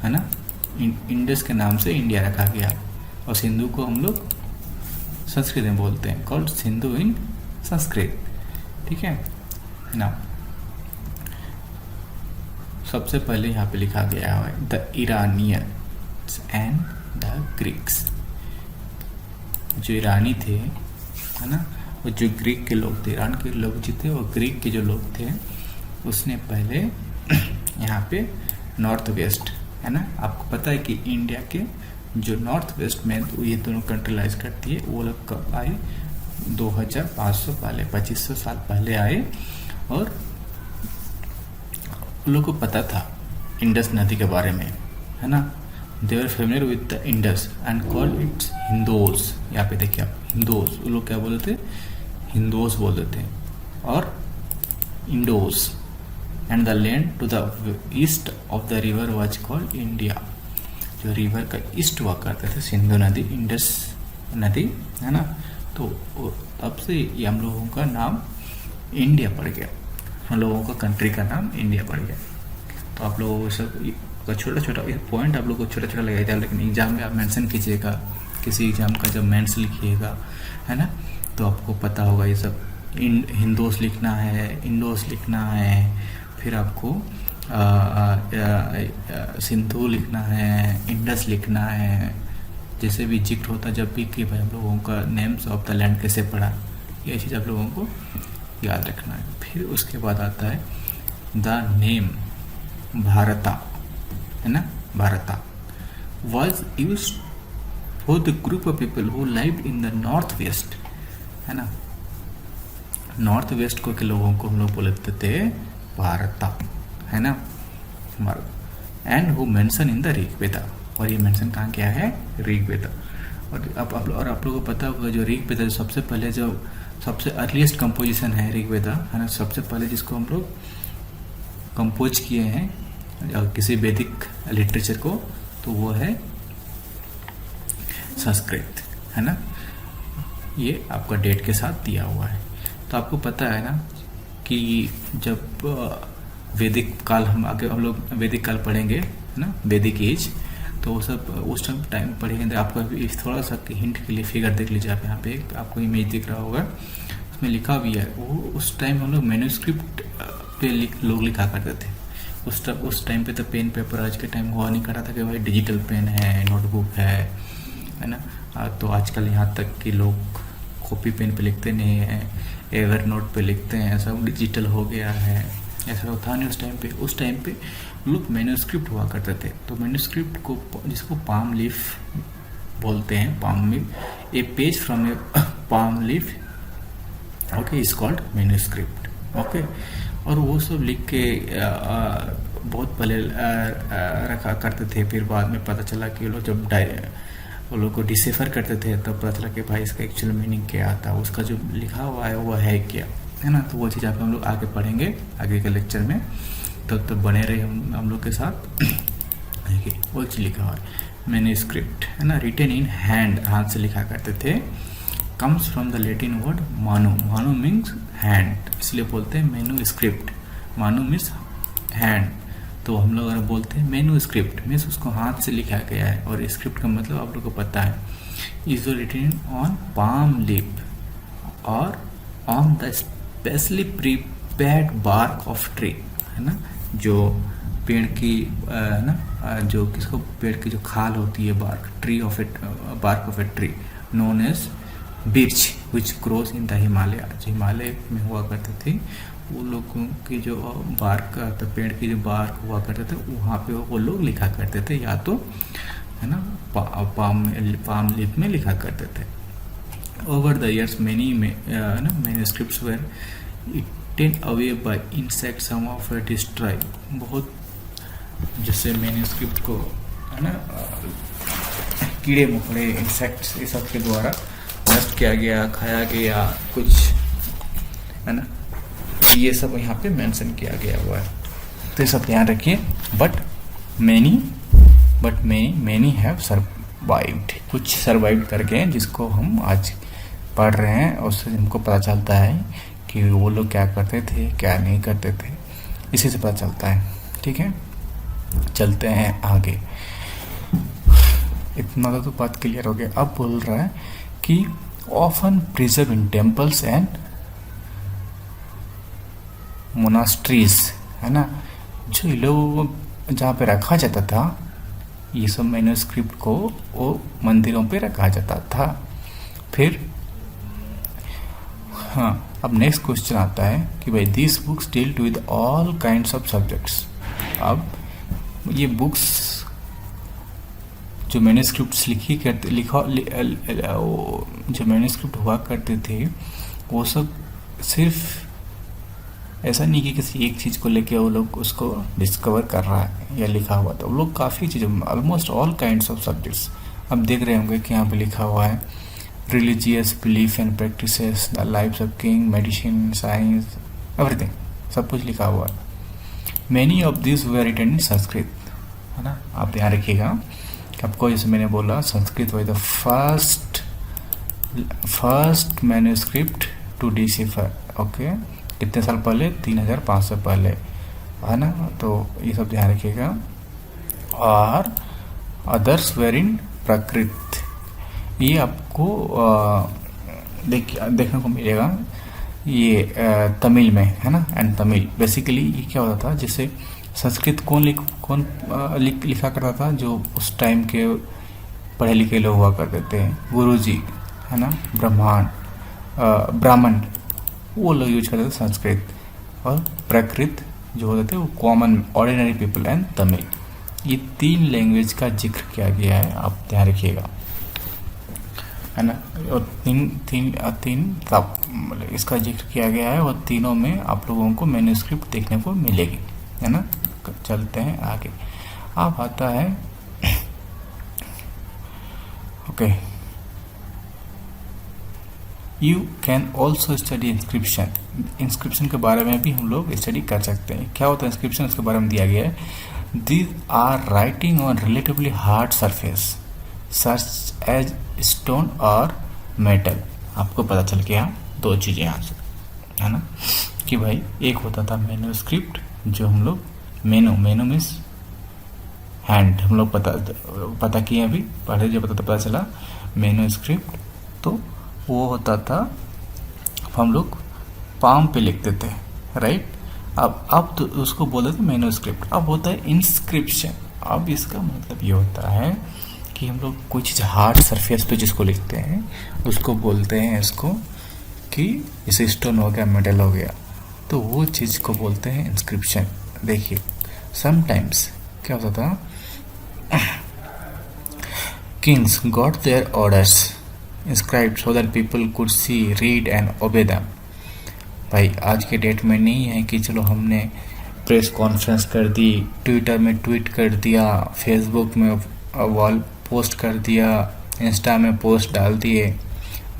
है ना इंडस के नाम से इंडिया रखा गया, और सिंधु को हम लोग संस्कृत में बोलते हैं, कॉल्ड सिंधु इन संस्कृत, ठीक है ना। सबसे पहले यहाँ पे लिखा गया है the Iranians and the Greeks, जो ईरानी थे है ना, और जो ग्रीक के लोग थे, ईरान के लोग जो थे और ग्रीक के जो लोग थे, उसने पहले यहाँ पे नॉर्थ वेस्ट है ना, आपको पता है कि इंडिया के जो नॉर्थ वेस्ट में ये दोनों कंट्री लाइज करती है, वो लोग कब आए, 2500 पहले, 2500 साल पहले आए, और उन लोगों को पता था इंडस नदी के बारे में, है ना। They were familiar with the Indus and call its Hindos. यहाँ पे देखिए आप, हिंदोस, वो लोग क्या बोलते थे, हिंदोस बोलते थे, और Indos, and the land to the east of the river was called India. जो रिवर का ईस्ट हुआ करते थे, सिंधु नदी, इंडस नदी, है ना। तो तब से ये हम लोगों का नाम इंडिया पड़ गया, हम लोगों का कंट्री का नाम इंडिया पड़ गया। तो आप लोगों को सब छोटा छोटा पॉइंट आप लोगों को छोटा छोटा लगेगा, लेकिन एग्जाम में आप मेंशन कीजिएगा, किसी एग्जाम का जब मेंस लिखिएगा, है ना, तो आपको पता होगा ये सब। हिंदोस लिखना है, इंडोस लिखना है, फिर आपको सिंधु लिखना है, इंडस लिखना है, जैसे भी जिक्र होता जब भी कि भाई हम लोगों का नेम्स ऑफ द लैंड कैसे पढ़ा, ये चीज़ आप लोगों को याद रखना है। फिर उसके बाद आता है द नेम भारता, है ना, भारता was use for the group of people who lived in the north waste, है ना। नॉर्थ वेस्ट को के लोगों को हम लोग बोलते थे भारता, है ना, and who mention in the Rigveda, और ये मेंशन कहाँ किया है, ऋग्वेदा। और आप लोगों को पता होगा जो ऋग्वेदा सबसे पहले जो सबसे अर्लीस्ट कंपोजिशन है ऋग्वेदा, है ना, सबसे पहले जिसको हम लोग कंपोज किए हैं किसी वैदिक लिटरेचर को, तो वो है संस्कृत, है ना। ये आपका डेट के साथ दिया हुआ है। तो आपको पता है ना कि जब वैदिक काल, हम आगे हम लोग वैदिक काल पढ़ेंगे, है ना, वैदिक एज, तो वो सब उस टाइम पढ़ेंगे। तो आपको थोड़ा सा हिंट के लिए फिगर देख लीजिए आप, यहाँ पे आपको इमेज दिख रहा होगा, उसमें लिखा भी है वो उस टाइम हम लोग मैन्युस्क्रिप्ट पे लोग लिखा करते थे। उस टाइम पे तो पेन पेपर आज के टाइम हुआ नहीं करा था कि भाई डिजिटल पेन है, नोटबुक है ना। तो आजकल यहाँ तक कि लोग कॉपी पेन पे लिखते नहीं हैं, एवर नोट पे लिखते हैं, सब डिजिटल हो गया है। ऐसा तो था नहीं उस टाइम पे लोग मैन्युस्क्रिप्ट हुआ करते थे। तो मैन्युस्क्रिप्ट को, जिसको पाम लीफ बोलते हैं, palm leaf, A page from A palm leaf, okay, is called manuscript, okay. और वो सब लिख के बहुत पहले रखा करते थे। फिर बाद में पता चला कि लोग जब वो लोग को डिसेफर करते थे तब पता चला कि भाई इसका एक्चुअल मीनिंग क्या था, उसका जो लिखा हुआ है वो है क्या, है ना। तो वो चीज़ आप हम लोग आगे पढ़ेंगे आगे के लेक्चर में। तो बने रहे हम लोग के साथ। देखिए वो चीज़ लिखा हुआ है मैन्युस्क्रिप्ट, है ना, रिटन इन हैंड, हाथ से लिखा करते थे। Comes from the Latin word मानु, मानु मीन्स हैंड, इसलिए बोलते हैं मैन्युस्क्रिप्ट। मानु मीन्स हैंड, तो हम लोग अगर बोलते हैं मैन्युस्क्रिप्ट मीन्स उसको हाथ से लिखा गया है। और स्क्रिप्ट का मतलब आप लोग को पता है, is written on palm leaf और on the specially prepared bark of tree, है ना, जो पेड़ की ना, जो किसको, पेड़ की जो खाल होती है, bark, tree of a, bark of a tree known as birch, which grows in the Himalaya, जो हिमालय में हुआ करते थे। वो लोगों की जो बार्क, तो पेड़ की जो बार्क हुआ करते थे, वहाँ पे वो लोग लिखा करते थे, या तो, है ना, पाम लीफ में लिखा करते थे। Over the years many manuscripts were eaten away by insect, some of destroy, बहुत जैसे मैन्युस्क्रिप्ट को, है ना, कीड़े मकोड़े, इंसेक्ट्स, ये सब के द्वारा नष्ट किया गया, खाया गया कुछ, है ना। ये सब यहाँ पे मेंशन किया गया हुआ है, तो ये सब ध्यान रखिए। बट मैनी हैव सर्वाइव्ड, कुछ सर्वाइव कर गए जिसको हम आज पढ़ रहे हैं, और उससे हमको पता चलता है कि वो लोग क्या करते थे क्या नहीं करते थे, इसी से पता चलता है। ठीक है, चलते हैं आगे। इतना तो बात क्लियर हो गया। अब बोल रहा है कि often preserve in temples and monasteries, है ना, जो लोग जहाँ पे रखा जाता था, ये सब मैन्युस्क्रिप्ट को वो मंदिरों पे रखा जाता था। फिर हाँ, अब नेक्स्ट क्वेश्चन आता है कि भाई this books dealt with all kinds of subjects. अब ये बुक्स जो मैन्युस्क्रिप्ट्स जो मैन्युस्क्रिप्ट हुआ करते थे, वो सब सिर्फ ऐसा नहीं कि किसी एक चीज़ को लेके वो लोग उसको डिस्कवर कर रहा है या लिखा हुआ था। वो लोग काफ़ी चीज़ें, almost all kinds of subjects. अब देख रहे होंगे कि यहाँ पे लिखा हुआ है religious belief and practices, the lifes of king, medicine, science, everything, सब कुछ लिखा हुआ है। Many of this were written in Sanskrit, है ना। आप ध्यान रखिएगा, आपको जैसे मैंने बोला, Sanskrit was the first manuscript to decipher, okay. कितने साल पहले? 3500 पहले, है ना। तो ये सब ध्यान रखिएगा। और अदर्स वेर इन प्राकृत, ये आपको देखने को मिलेगा, ये तमिल में, है ना। एंड तमिल बेसिकली ये क्या होता था, जैसे संस्कृत कौन लिखा करता था, जो उस टाइम के पढ़े लिखे लोग हुआ करते थे, गुरुजी, है ना, ब्राह्मण, वो लोग यूज करते थे संस्कृत। और प्राकृत जो होते थे वो common ordinary people and Tamil. ये 3 लैंग्वेज का जिक्र किया गया है, आप ध्यान रखिएगा, है ना। और तीन मतलब इसका जिक्र किया गया है, और तीनों में आप लोगों को मैन्युस्क्रिप्ट देखने को मिलेगी, है ना। चलते हैं आगे। अब आता है okay, you can also study inscription. Inscription के बारे में भी हम लोग स्टडी कर सकते हैं। क्या होता है इंस्क्रिप्शन, उसके बारे में दिया गया है, these are writing on relatively hard surface such as stone और मेटल। आपको पता चल गया 2 चीज़ें यहाँ से, है ना, कि भाई एक होता था मैन्युस्क्रिप्ट, जो हम लोग मेनू मीन्स हैंड, हम लोग पता किए अभी पढ़े, जो पता चला मैन्युस्क्रिप्ट, तो वो होता था हम लोग पाम पे लिखते थे, राइट। अब तो उसको बोलते थे मैन्युस्क्रिप्ट, अब होता है इंस्क्रिप्शन। अब इसका मतलब ये होता है कि हम लोग कोई चीज़ हार्ड सरफेस पे जिसको लिखते हैं उसको बोलते हैं इसको कि जैसे स्टोन हो गया, मेटल हो गया, तो वो चीज़ को बोलते हैं इंस्क्रिप्शन। देखिए समटाइम्स क्या होता था, Kings got there orders inscribed so that people could see, read and ओबे देम। भाई आज के डेट में नहीं है कि चलो हमने प्रेस कॉन्फ्रेंस कर दी, ट्विटर में ट्वीट कर दिया, फेसबुक में वॉल पोस्ट कर दिया, इंस्टा में पोस्ट डाल दिए,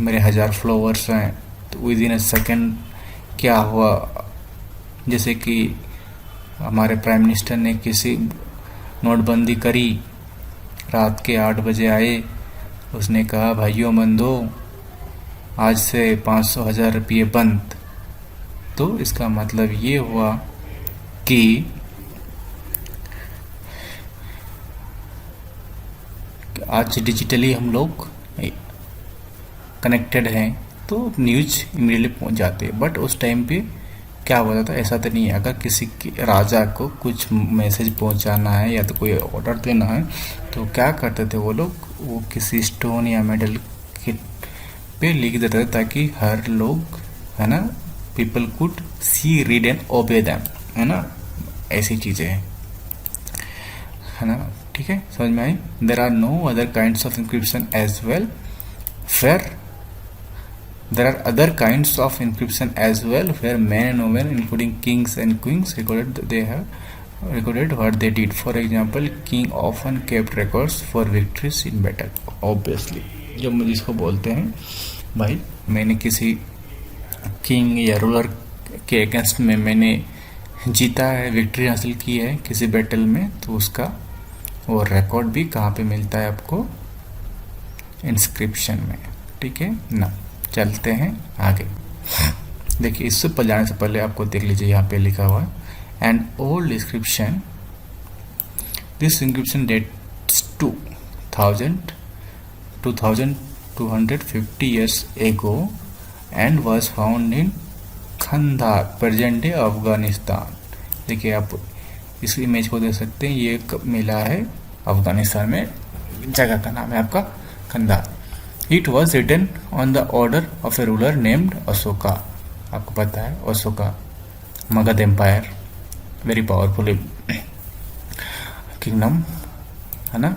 मेरे 1000 फॉलोअर्स हैं, तो विद इन अ सेकेंड क्या हुआ, जैसे कि हमारे प्राइम मिनिस्टर ने किसी नोटबंदी करी, रात के 8 बजे आए, उसने कहा भाइयों बंधो आज से 500,000 रुपये बंद। तो इसका मतलब ये हुआ कि आज डिजिटली हम लोग कनेक्टेड हैं तो न्यूज इमीडिएटली पहुंच जाती है। बट उस टाइम पे क्या होता था, ऐसा तो नहीं है। अगर किसी राजा को कुछ मैसेज पहुंचाना है या तो कोई ऑर्डर देना है तो क्या करते थे वो लोग, वो किसी स्टोन या मेटल के पे लिख देते थे ताकि हर लोग, है ना, people could see, read and ओबे देम, है ना, ऐसी चीज़ें हैं, है ना। ठीक है, समझ में आई। There are no other kinds of encryption as well, fair there are other kinds of encryption as well where men and women including kings and queens recorded what they did. For example, king often kept records for victories in battle. Obviously जब जिसको बोलते हैं भाई मैंने किसी किंग या रूलर के अगेंस्ट में मैंने जीता है, विक्ट्री हासिल की है किसी बैटल में, तो उसका वो रिकॉर्ड भी कहाँ पे मिलता है आपको, इंस्क्रिप्शन में। ठीक है ना, चलते हैं आगे। देखिए इससे पर जाने से पहले आपको देख लीजिए, यहाँ पे लिखा हुआ है an old inscription, this inscription dates 2250 years ago and was found in Kandahar, present day Afghanistan. देखिए आप इस इमेज को देख सकते हैं, ये मिला है अफगानिस्तान में, जगह का नाम है आपका Khandar. It was written on the order of a ruler named Ashoka. आपको पता है Ashoka, Magadh empire, very powerful kingdom, है ना।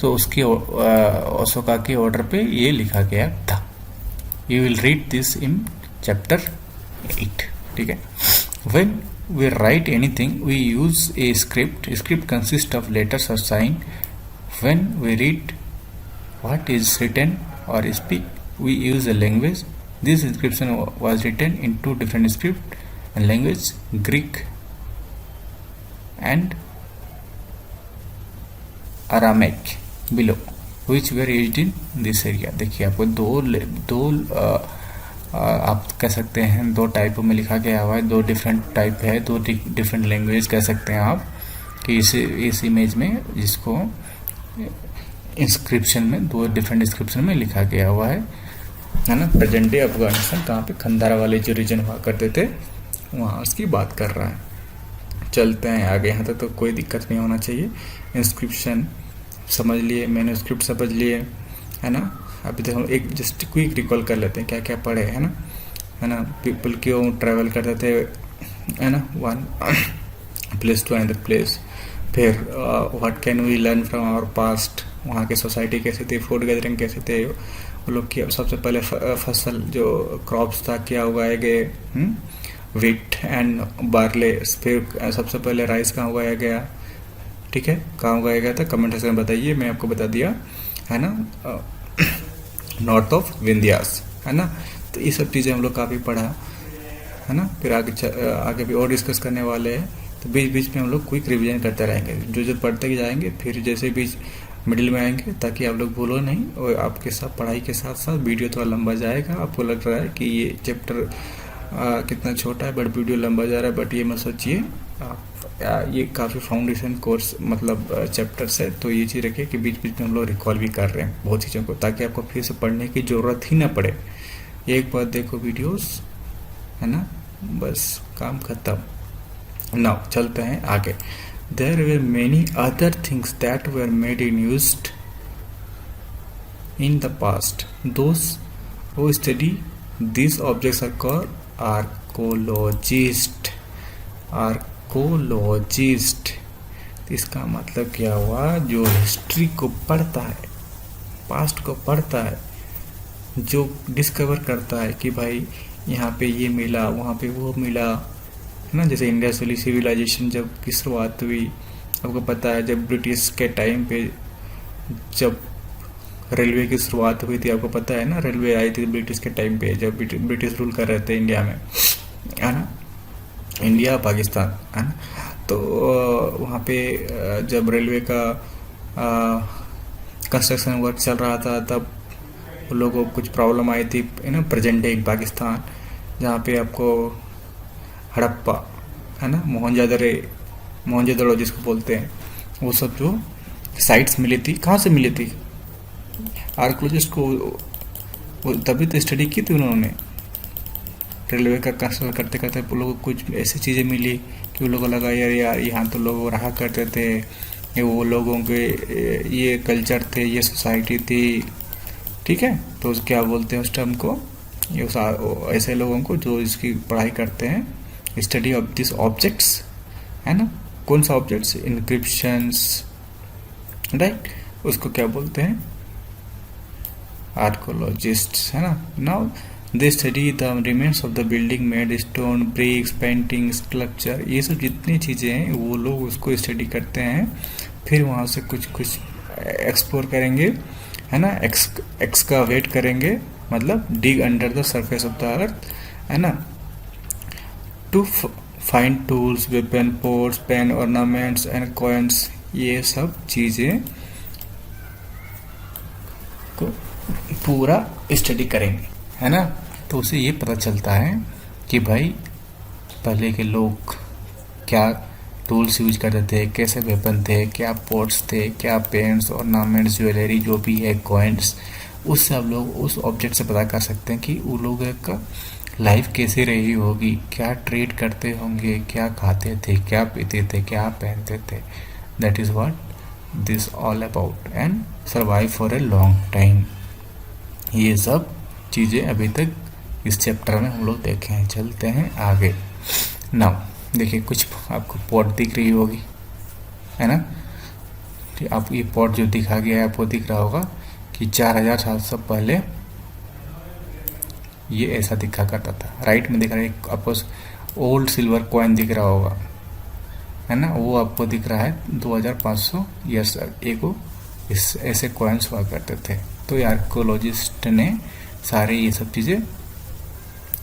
तो उसके अशोका के ऑर्डर पे ये लिखा गया था। You will read this in chapter 8। ठीक है, when we write anything we use a script consists of letters or sign. When we read what is written or speak we use a language. This inscription was written in 2 different script and language, Greek and Aramaic below, which were used in this area. देखिए आपको दो आप कह सकते हैं 2 टाइपों में लिखा गया हुआ है, 2 डिफरेंट टाइप है, 2 डिफरेंट लैंग्वेज कह सकते हैं आप कि इस इमेज में जिसको इंस्क्रिप्शन में 2 डिफरेंट इंस्क्रिप्शन में लिखा गया हुआ है ना। प्रेजेंट डे अफगानिस्तान, कहाँ पे, खंदारा वाले जो रीजन हुआ करते थे वहाँ उसकी बात कर रहा है। चलते हैं आगे, यहाँ तक तो कोई दिक्कत नहीं होना चाहिए। इंस्क्रिप्शन समझ लिए, मैन्युस्क्रिप्ट समझ लिए, है ना। अभी तो हम एक जस्ट क्विक रिकॉल कर लेते हैं क्या क्या पढ़े, है ना। पीपल क्यों ट्रैवल करते थे, है ना, one place to another place. फिर what can we learn from our past, वहाँ की सोसाइटी कैसे थी, फूड गैदरिंग कैसे थे, वो लोग की सबसे पहले फसल जो क्रॉप्स था क्या उगाए गए, वीट एंड बार्ले। फिर सबसे पहले राइस कहाँ उगाया गया, ठीक है, कहाँ उगाया गया था, कमेंट सेक्शन में बताइए, मैं आपको बता दिया, है ना, नॉर्थ ऑफ विंध्यास, है ना। तो ये सब चीज़ें हम लोग काफ़ी पढ़ा, है ना। फिर आगे भी और डिस्कस करने वाले हैं, तो बीच बीच में हम लोग क्विक रिवीजन करते रहेंगे, जो पढ़ते जाएंगे, फिर जैसे बीच मिडिल में आएंगे ताकि आप लोग भूलो नहीं। और आपके साथ पढ़ाई के साथ साथ वीडियो थोड़ा लंबा जाएगा। आपको लग रहा है कि ये चैप्टर कितना छोटा है बट वीडियो लंबा जा रहा है, बट ये मत सोचिए, ये काफ़ी फाउंडेशन कोर्स मतलब चैप्टर्स है, तो ये चीज़ रखिए कि बीच बीच में हम लोग रिकॉल भी कर रहे हैं बहुत चीज़ों को, ताकि आपको फिर से पढ़ने की ज़रूरत ही ना पड़े। एक बार देखो वीडियोस, है ना, बस काम खत्म। नाउ चलते हैं आगे। There were many other things that were made in used in the past. Those who study these objects are called archaeologists. Archaeologist, इसका मतलब क्या हुआ? जो हिस्ट्री को पढ़ता है, पास्ट को पढ़ता है, जो डिस्कवर करता है कि भाई यहाँ पे ये मिला, वहाँ पे वो मिला, है ना। जैसे इंडिया सिविलाइजेशन जब की शुरुआत हुई, आपको पता है जब ब्रिटिश के टाइम पे जब रेलवे की शुरुआत हुई थी, आपको पता है ना। रेलवे आई थी ब्रिटिश के टाइम पे, जब ब्रिटिश रूल कर रहे थे इंडिया में, है ना, इंडिया पाकिस्तान, है ना। तो वहाँ पे जब रेलवे का कंस्ट्रक्शन वर्क चल रहा था, तब लोगों को कुछ प्रॉब्लम आई थी, है ना। प्रेजेंट डे पाकिस्तान, जहाँ पे आपको हड़प्पा, है ना, मोहनजोदड़ो जिसको बोलते हैं, वो सब जो साइट्स मिली थी, कहाँ से मिली थी? आर्कोलॉजिस्ट को तभी तो स्टडी की थी उन्होंने। रेलवे का कंस्ट्रक्शन करते करते लोगों को कुछ ऐसी चीज़ें मिली कि उन लोगों को लगा यार यहाँ तो लोग रहा करते थे, ये वो लोगों के ये कल्चर थे, ये सोसाइटी थी, ठीक है। तो क्या बोलते हैं उस टर्म को? ये ऐसे लोगों को जो इसकी पढ़ाई करते हैं, स्टडी ऑफ दिस ऑब्जेक्ट्स, है ना। कौन सा ऑब्जेक्ट्स? इनक्रिप्शंस, राइट, उसको क्या बोलते हैं? आर्कोलॉजिस्ट, है ना। Now they study the remains of the building made stone, bricks, painting, sculpture, ये सब जितनी चीज़ें हैं वो लोग उसको स्टडी करते हैं। फिर वहाँ से कुछ कुछ एक्सप्लोर करेंगे, है ना, एक्सकावेट करेंगे, मतलब dig under the surface of the earth, है ना, to find tools, weapon, pots, pen, ornaments and coins, ये सब चीज़ें को पूरा स्टडी करेंगे, है ना। तो उसे ये पता चलता है कि भाई पहले के लोग क्या टूल्स यूज करते थे, कैसे वेपन थे, क्या पोर्ट्स थे, क्या पेंट्स, ऑर्नामेंट्स, ज्वेलरी जो भी है, कॉइन्स, उससे आप लोग उस ऑब्जेक्ट से पता कर सकते हैं कि उन लोगों का लाइफ कैसी रही होगी, क्या ट्रेड करते होंगे, क्या खाते थे, क्या पीते थे, क्या पहनते थे। That is what this all about, and survive for a long time. ये सब चीज़ें अभी तक इस चैप्टर में हम लोग देखे हैं। चलते हैं आगे। नाउ देखिए, कुछ आपको पॉट दिख रही होगी, है ना। आप ये पॉट जो दिखा गया है आपको दिख रहा होगा कि 4000 साल से पहले ये ऐसा दिखा करता था। राइट में दिख रहा है आपको ओल्ड सिल्वर कॉइन दिख रहा होगा, है ना, वो आपको दिख रहा है 2500 ईयर्स एगो इस ऐसे कॉइन्स हुआ करते थे। तो आर्कोलॉजिस्ट ने सारे ये सब चीज़ें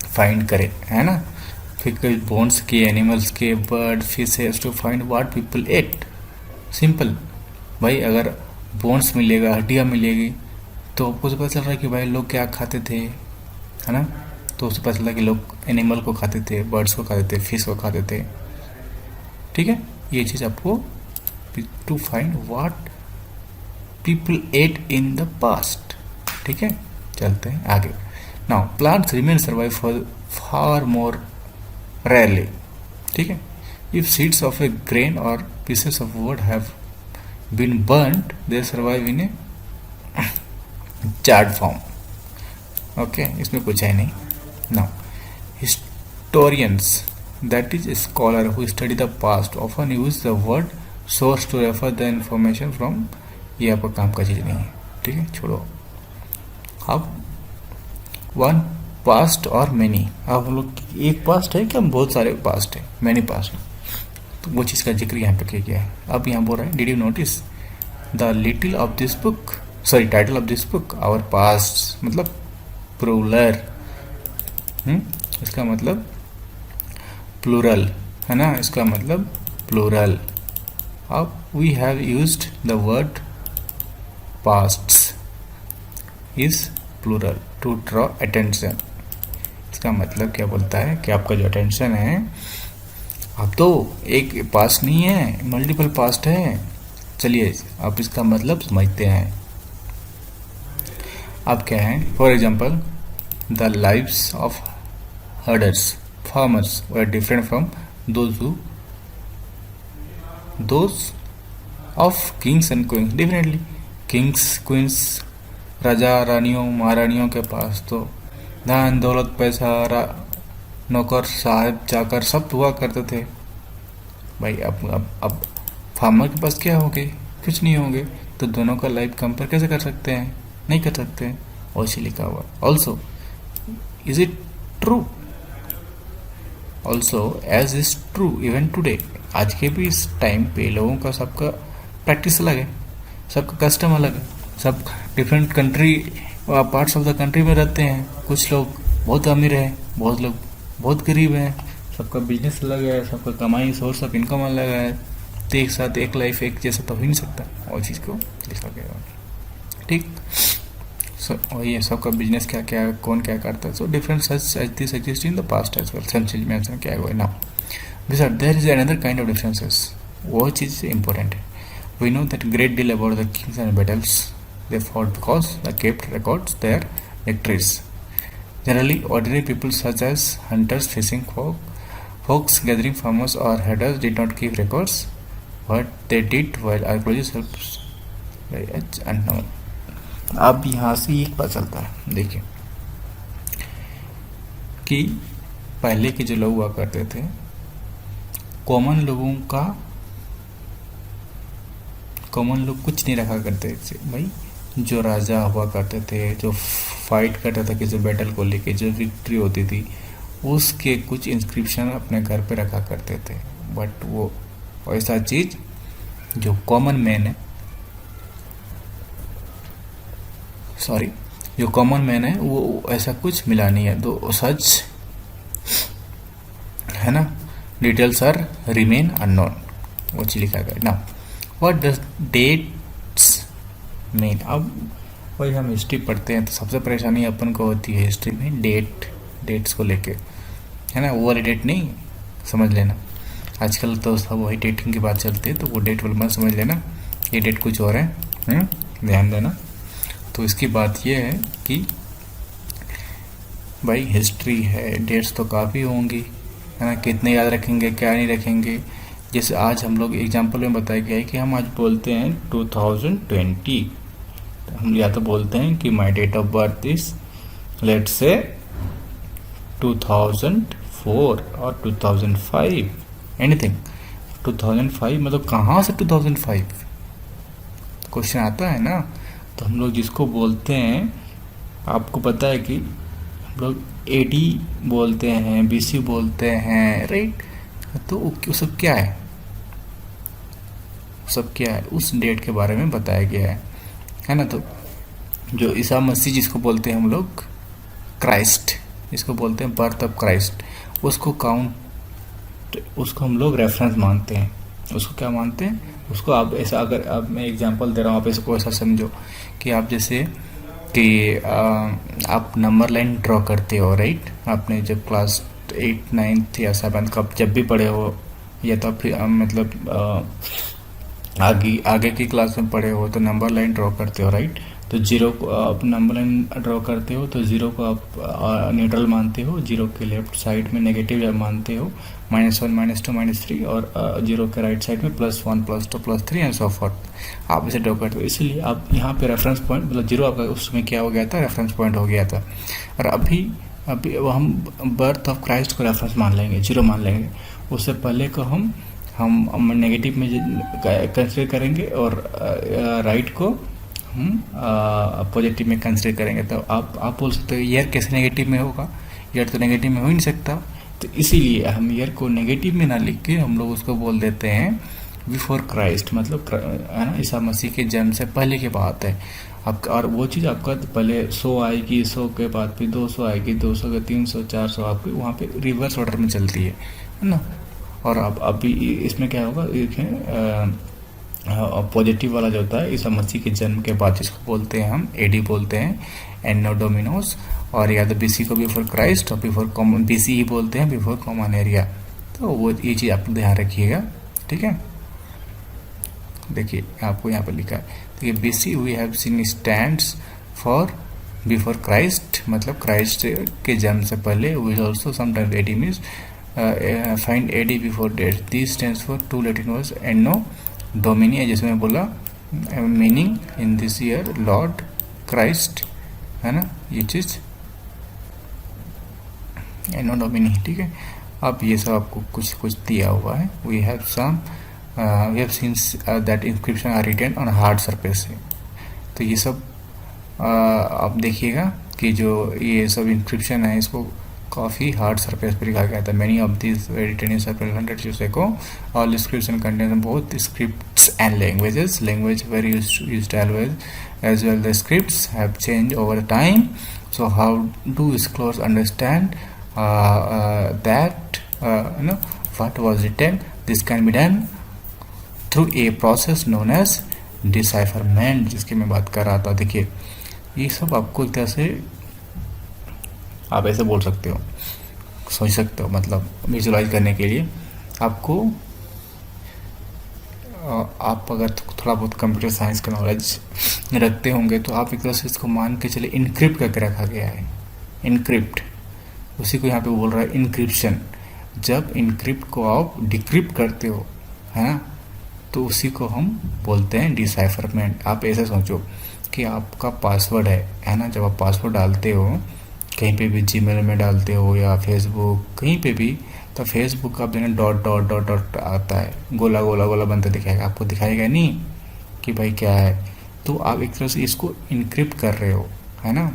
फाइंड करे, है ना। फिर कई बोन्स के, एनिमल्स के, bird, fishes, to find what people ate. Simple भाई, अगर बोन्स मिलेगा, हड्डियाँ मिलेगी, तो आपको पता चल रहा है कि भाई लोग क्या खाते थे, है ना। तो उससे पता चला कि लोग एनिमल को खाते थे, बर्ड्स को खाते थे, फिश को खाते थे, ठीक है। ये चीज़ आपको to find what people ate in the past, ठीक है। चलते हैं आगे। Now plants remains survive for far more rarely, ठीक है। If seeds of a grain or pieces of wood have been burned, they survive in a charred form. Okay, इसमें कुछ है नहीं। Now historians, that is a scholar who study the past, often use the word source to refer the information from। ये आपका काम का चीज़ नहीं है, ठीक है, छोड़ो। अब वन पास्ट और मैनी, अब हम लोग एक पास्ट है कि हम बहुत सारे पास्ट है, मैनी पास्ट, तो वो चीज़ का जिक्र यहाँ पे किया गया है। अब यहाँ बोल रहा है, did you notice the little of this book, sorry title of this book, our past, मतलब प्लूरल, इसका मतलब प्लूरल, है ना, इसका मतलब प्लूरल। अब we have used the word pasts is plural to draw attention. इसका मतलब क्या बोलता है कि आपका जो अटेंशन है, अब तो एक पास्ट नहीं है, मल्टीपल पास्ट है। चलिए आप इसका मतलब समझते हैं। अब क्या है, for example the lives of herders, farmers were different from those of kings and queens. Definitely kings, queens, राजा रानियों महारानियों के पास तो धन दौलत पैसा नौकर साहब चाकर सब हुआ करते थे भाई। अब फार्मर के पास क्या होंगे? कुछ नहीं होंगे। तो दोनों का लाइफ कंपेयर कैसे कर सकते हैं? नहीं कर सकते हैं। और इसी लिखा हुआ also is it true, also as is true even today. आज के भी इस टाइम पे लोगों का सबका प्रैक्टिस अलग है, सबका कस्टम अलग है, सब different country parts of the country में रहते हैं। कुछ लोग बहुत अमीर हैं, बहुत लोग बहुत गरीब हैं, सबका बिजनेस अलग है, सबका कमाई सोर्स ऑफ इनकम अलग है। तो एक साथ एक लाइफ एक जैसा तो हो ही नहीं सकता। और चीज़ को लिखा गया, ठीक। और ये सबका बिजनेस क्या क्या है, कौन क्या करता है। So different such as this exist in the past as well. Same चीज मेंशन किया हुआ है। Now beside there is another kind of differences. वो चीज़ इंपॉर्टेंट है। We know that great deal about the kings and battles they fought because they kept records their victories. Generally, ordinary people such as hunters, fishing folks, gathering farmers or herders did not keep records. What they did while archaeologists helps very much unknown. अब यहाँ से एक पता चलता है, देखिए कि पहले के जो लोग हुआ करते थे, कॉमन लोग कुछ नहीं रखा करते थे भाई। जो राजा हुआ करते थे, जो फाइट करता था किसी बैटल को लेके, जो विक्ट्री होती थी, उसके कुछ इंस्क्रिप्शन अपने घर पे रखा करते थे। बट वो ऐसा चीज जो कॉमन मैन है वो ऐसा कुछ मिला नहीं है। तो सच है ना, डिटेल्स आर रिमेन अननोन। वो चीज लिखा गया ना। What does dates mean? अब वही हम हिस्ट्री पढ़ते हैं तो सबसे परेशानी अपन को होती है हिस्ट्री में डेट्स को लेके, है ना। वो वाली डेट नहीं समझ लेना। आजकल तो सब वही डेटिंग की बात चलती है, तो वो डेट वाली मत समझ लेना, ये डेट कुछ और है, ध्यान देना। तो इसकी बात ये है कि भाई हिस्ट्री है, डेट्स तो काफ़ी होंगी, है ना। कितने याद रखेंगे, क्या नहीं रखेंगे। जैसे आज हम लोग एग्जाम्पल में बताया गया है कि हम आज बोलते हैं 2020, तो हम या तो बोलते हैं कि my date of birth is let's say 2004 और 2005, एनीथिंग। 2005 मतलब कहाँ से 2005 क्वेश्चन आता है ना। तो हम लोग जिसको बोलते हैं, आपको पता है कि हम लोग AD बोलते हैं, BC बोलते हैं, राइट। तो वो सब क्या है, उस डेट के बारे में बताया गया है ना। तो जो ईसा मसीह जिसको बोलते हैं हम लोग क्राइस्ट, जिसको बोलते हैं बर्थ ऑफ क्राइस्ट, उसको हम लोग रेफरेंस मानते हैं। उसको क्या मानते हैं? उसको आप ऐसा, अगर अब मैं एग्जांपल दे रहा हूँ, आप इसको ऐसा समझो कि आप जैसे कि आप नंबर लाइन ड्रॉ करते हो, राइट। आपने जब क्लास 8, 9 या 7 कब जब भी पढ़े हो, या तो फिर मतलब आगे की क्लास में पढ़े हो, तो नंबर लाइन ड्रॉ करते हो, राइट। तो जीरो को आप नंबर लाइन ड्रॉ करते हो, तो जीरो को आप न्यूट्रल मानते हो, जीरो के लेफ्ट साइड में नेगेटिव जब मानते हो, -1 -2 -3, और जीरो के राइट साइड में +1 +2 +3 एंड सो फोर्थ। आप इसे ड्रॉ करते हो। इसलिए आप यहाँ पे रेफरेंस पॉइंट, मतलब जीरो आपका उसमें क्या हो गया था, रेफरेंस पॉइंट हो गया था। और अभी हम बर्थ ऑफ क्राइस्ट को रेफरेंस मान लेंगे, जीरो मान लेंगे। उससे पहले को हम नेगेटिव में कंसिडर करेंगे, और राइट को हम पॉजिटिव में कंसिडर करेंगे। तो आप बोल सकते हो ईयर कैसे नेगेटिव में होगा, ईयर तो नेगेटिव में हो ही नहीं सकता। तो इसीलिए हम ईयर को नेगेटिव में ना लिख के हम लोग उसको बोल देते हैं बिफोर क्राइस्ट, मतलब है ना, ईसा मसीह के जन्म से पहले की बात है आपका। और वो चीज़ आपका पहले 100 आएगी, 100 के बाद फिर 200 आएगी, 200 के 300 400, आपकी वहाँ पे रिवर्स ऑर्डर में चलती है ना। और अब अभी इसमें क्या होगा, पॉजिटिव वाला जो होता है ईसा मसीह के जन्म के बाद, जिसको बोलते हैं हम AD बोलते हैं, एनो डोमिनोस। और या तो BC को बिफोर क्राइस्ट, और बिफोर कॉमन BC ही बोलते हैं, बिफोर कॉमन एरिया। तो वो ये चीज़ आप ध्यान रखिएगा, ठीक है। देखिए आपको यहाँ पर लिखा है, देखिए BC we have seen stands for before Christ, मतलब क्राइस्ट के जन्म से पहले. Which also sometimes AD means find AD before date. This stands for two Latin words anno domini, जैसे मैं बोला meaning in this year Lord Christ, है ना, ये चीज़ एनो डोमिनी. ठीक है, अब ये सब आपको कुछ कुछ दिया हुआ है. We have seen that inscription are written on hard surface. तो ये सब आप देखिएगा कि जो ये सब इंस्क्रिप्शन है इसको काफ़ी हार्ड सरफेस पर लिखा गया था. Many of this written in several hundred years ago. All inscription contain both scripts and languages. Language were used always, as well the scripts have changed over time. So how do scholars understand that what was written? This can be done through a process known as decipherment, जिसकी मैं बात कर रहा था. देखिए ये सब आपको एक तरह से आप ऐसे बोल सकते हो, सोच सकते हो, मतलब विजुलाइज करने के लिए आपको आप अगर थोड़ा बहुत कंप्यूटर साइंस का नॉलेज रखते होंगे तो आप एक तरह से इसको मान के चले इनक्रिप्ट करके रखा गया है. इनक्रिप्ट, उसी को यहाँ पे बोल रहा है इनक्रिप्शन. जब इनक्रिप्ट को आप डिक्रिप्ट करते हो, है ना, तो उसी को हम बोलते हैं डिसाइफरमेंट. आप ऐसे सोचो कि आपका पासवर्ड है ना, जब आप पासवर्ड डालते हो कहीं पे भी, जीमेल में डालते हो या फेसबुक कहीं पे भी, तो फेसबुक का बिना डॉट डॉट डॉट डॉट आता है, गोला गोला गोला बनता दिखाएगा, आपको दिखाएगा नहीं कि भाई क्या है. तो आप एक तरह से इसको इनक्रिप्ट कर रहे हो, है ना,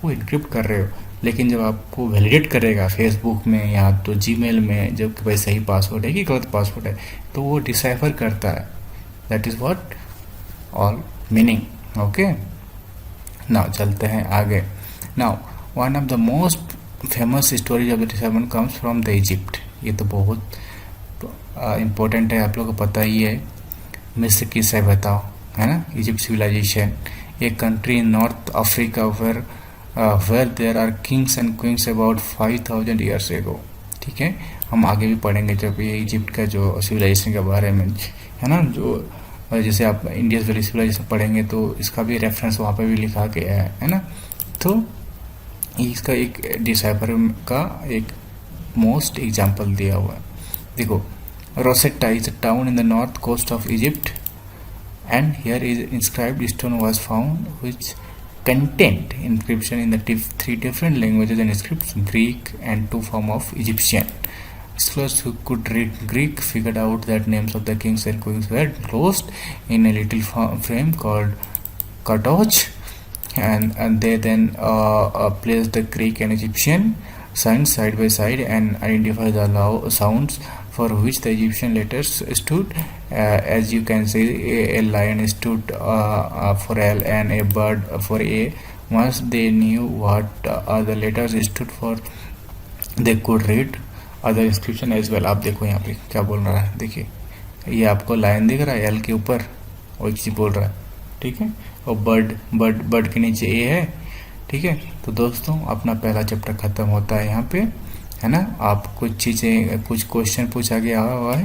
वो इनक्रिप्ट कर रहे हो. लेकिन जब आपको वैलिडेट करेगा फेसबुक में या तो जीमेल में, जब भाई सही पासवर्ड है कि गलत पासवर्ड है, तो वो डिसाइफर करता है. That is what all meaning. Okay, now चलते हैं आगे. Now one of the most famous stories of the decipherment comes from the Egypt. ये तो बहुत इम्पोर्टेंट है, आप लोगों को पता ही है. मिस्र की सभ्यता, है ना, इजिप्ट सिविलाइजेशन, एक country in north Africa where there are kings and queens about 5000 years ago. ठीक है, हम आगे भी पढ़ेंगे जब ये इजिप्ट का जो सिविलाइजेशन के बारे में, है ना, जो जैसे आप इंडियस वैली सिविलाइजेशन पढ़ेंगे तो इसका भी रेफरेंस वहाँ पे भी लिखा गया है ना. तो इसका एक डिसाइफर का एक मोस्ट एग्जाम्पल दिया हुआ है. देखो, Rosetta is a town in the north coast of Egypt and here is inscribed stone was found which contained inscription in the three different languages and scripts, Greek and two form of Egyptian. Scholars who could read Greek figured out that names of the kings and queens were closed in a little frame called cartouche, and they then placed the Greek and Egyptian signs side by side and identified the sounds for which the Egyptian letters stood. As you can see, a lion stood for L and a bird for A. Once they knew what the letters stood for, they could read other inscription as well. आप देखो यहाँ पे क्या बोल रहा है. देखिए ये आपको लायन दिख रहा है एल के ऊपर, और एक चीज बोल रहा है. ठीक है, और बर्ड के नीचे ए है. ठीक है, तो दोस्तों अपना पहला चैप्टर खत्म होता है यहाँ पे, है ना. आप कुछ चीज़ें, कुछ क्वेश्चन पूछा गया हुआ है.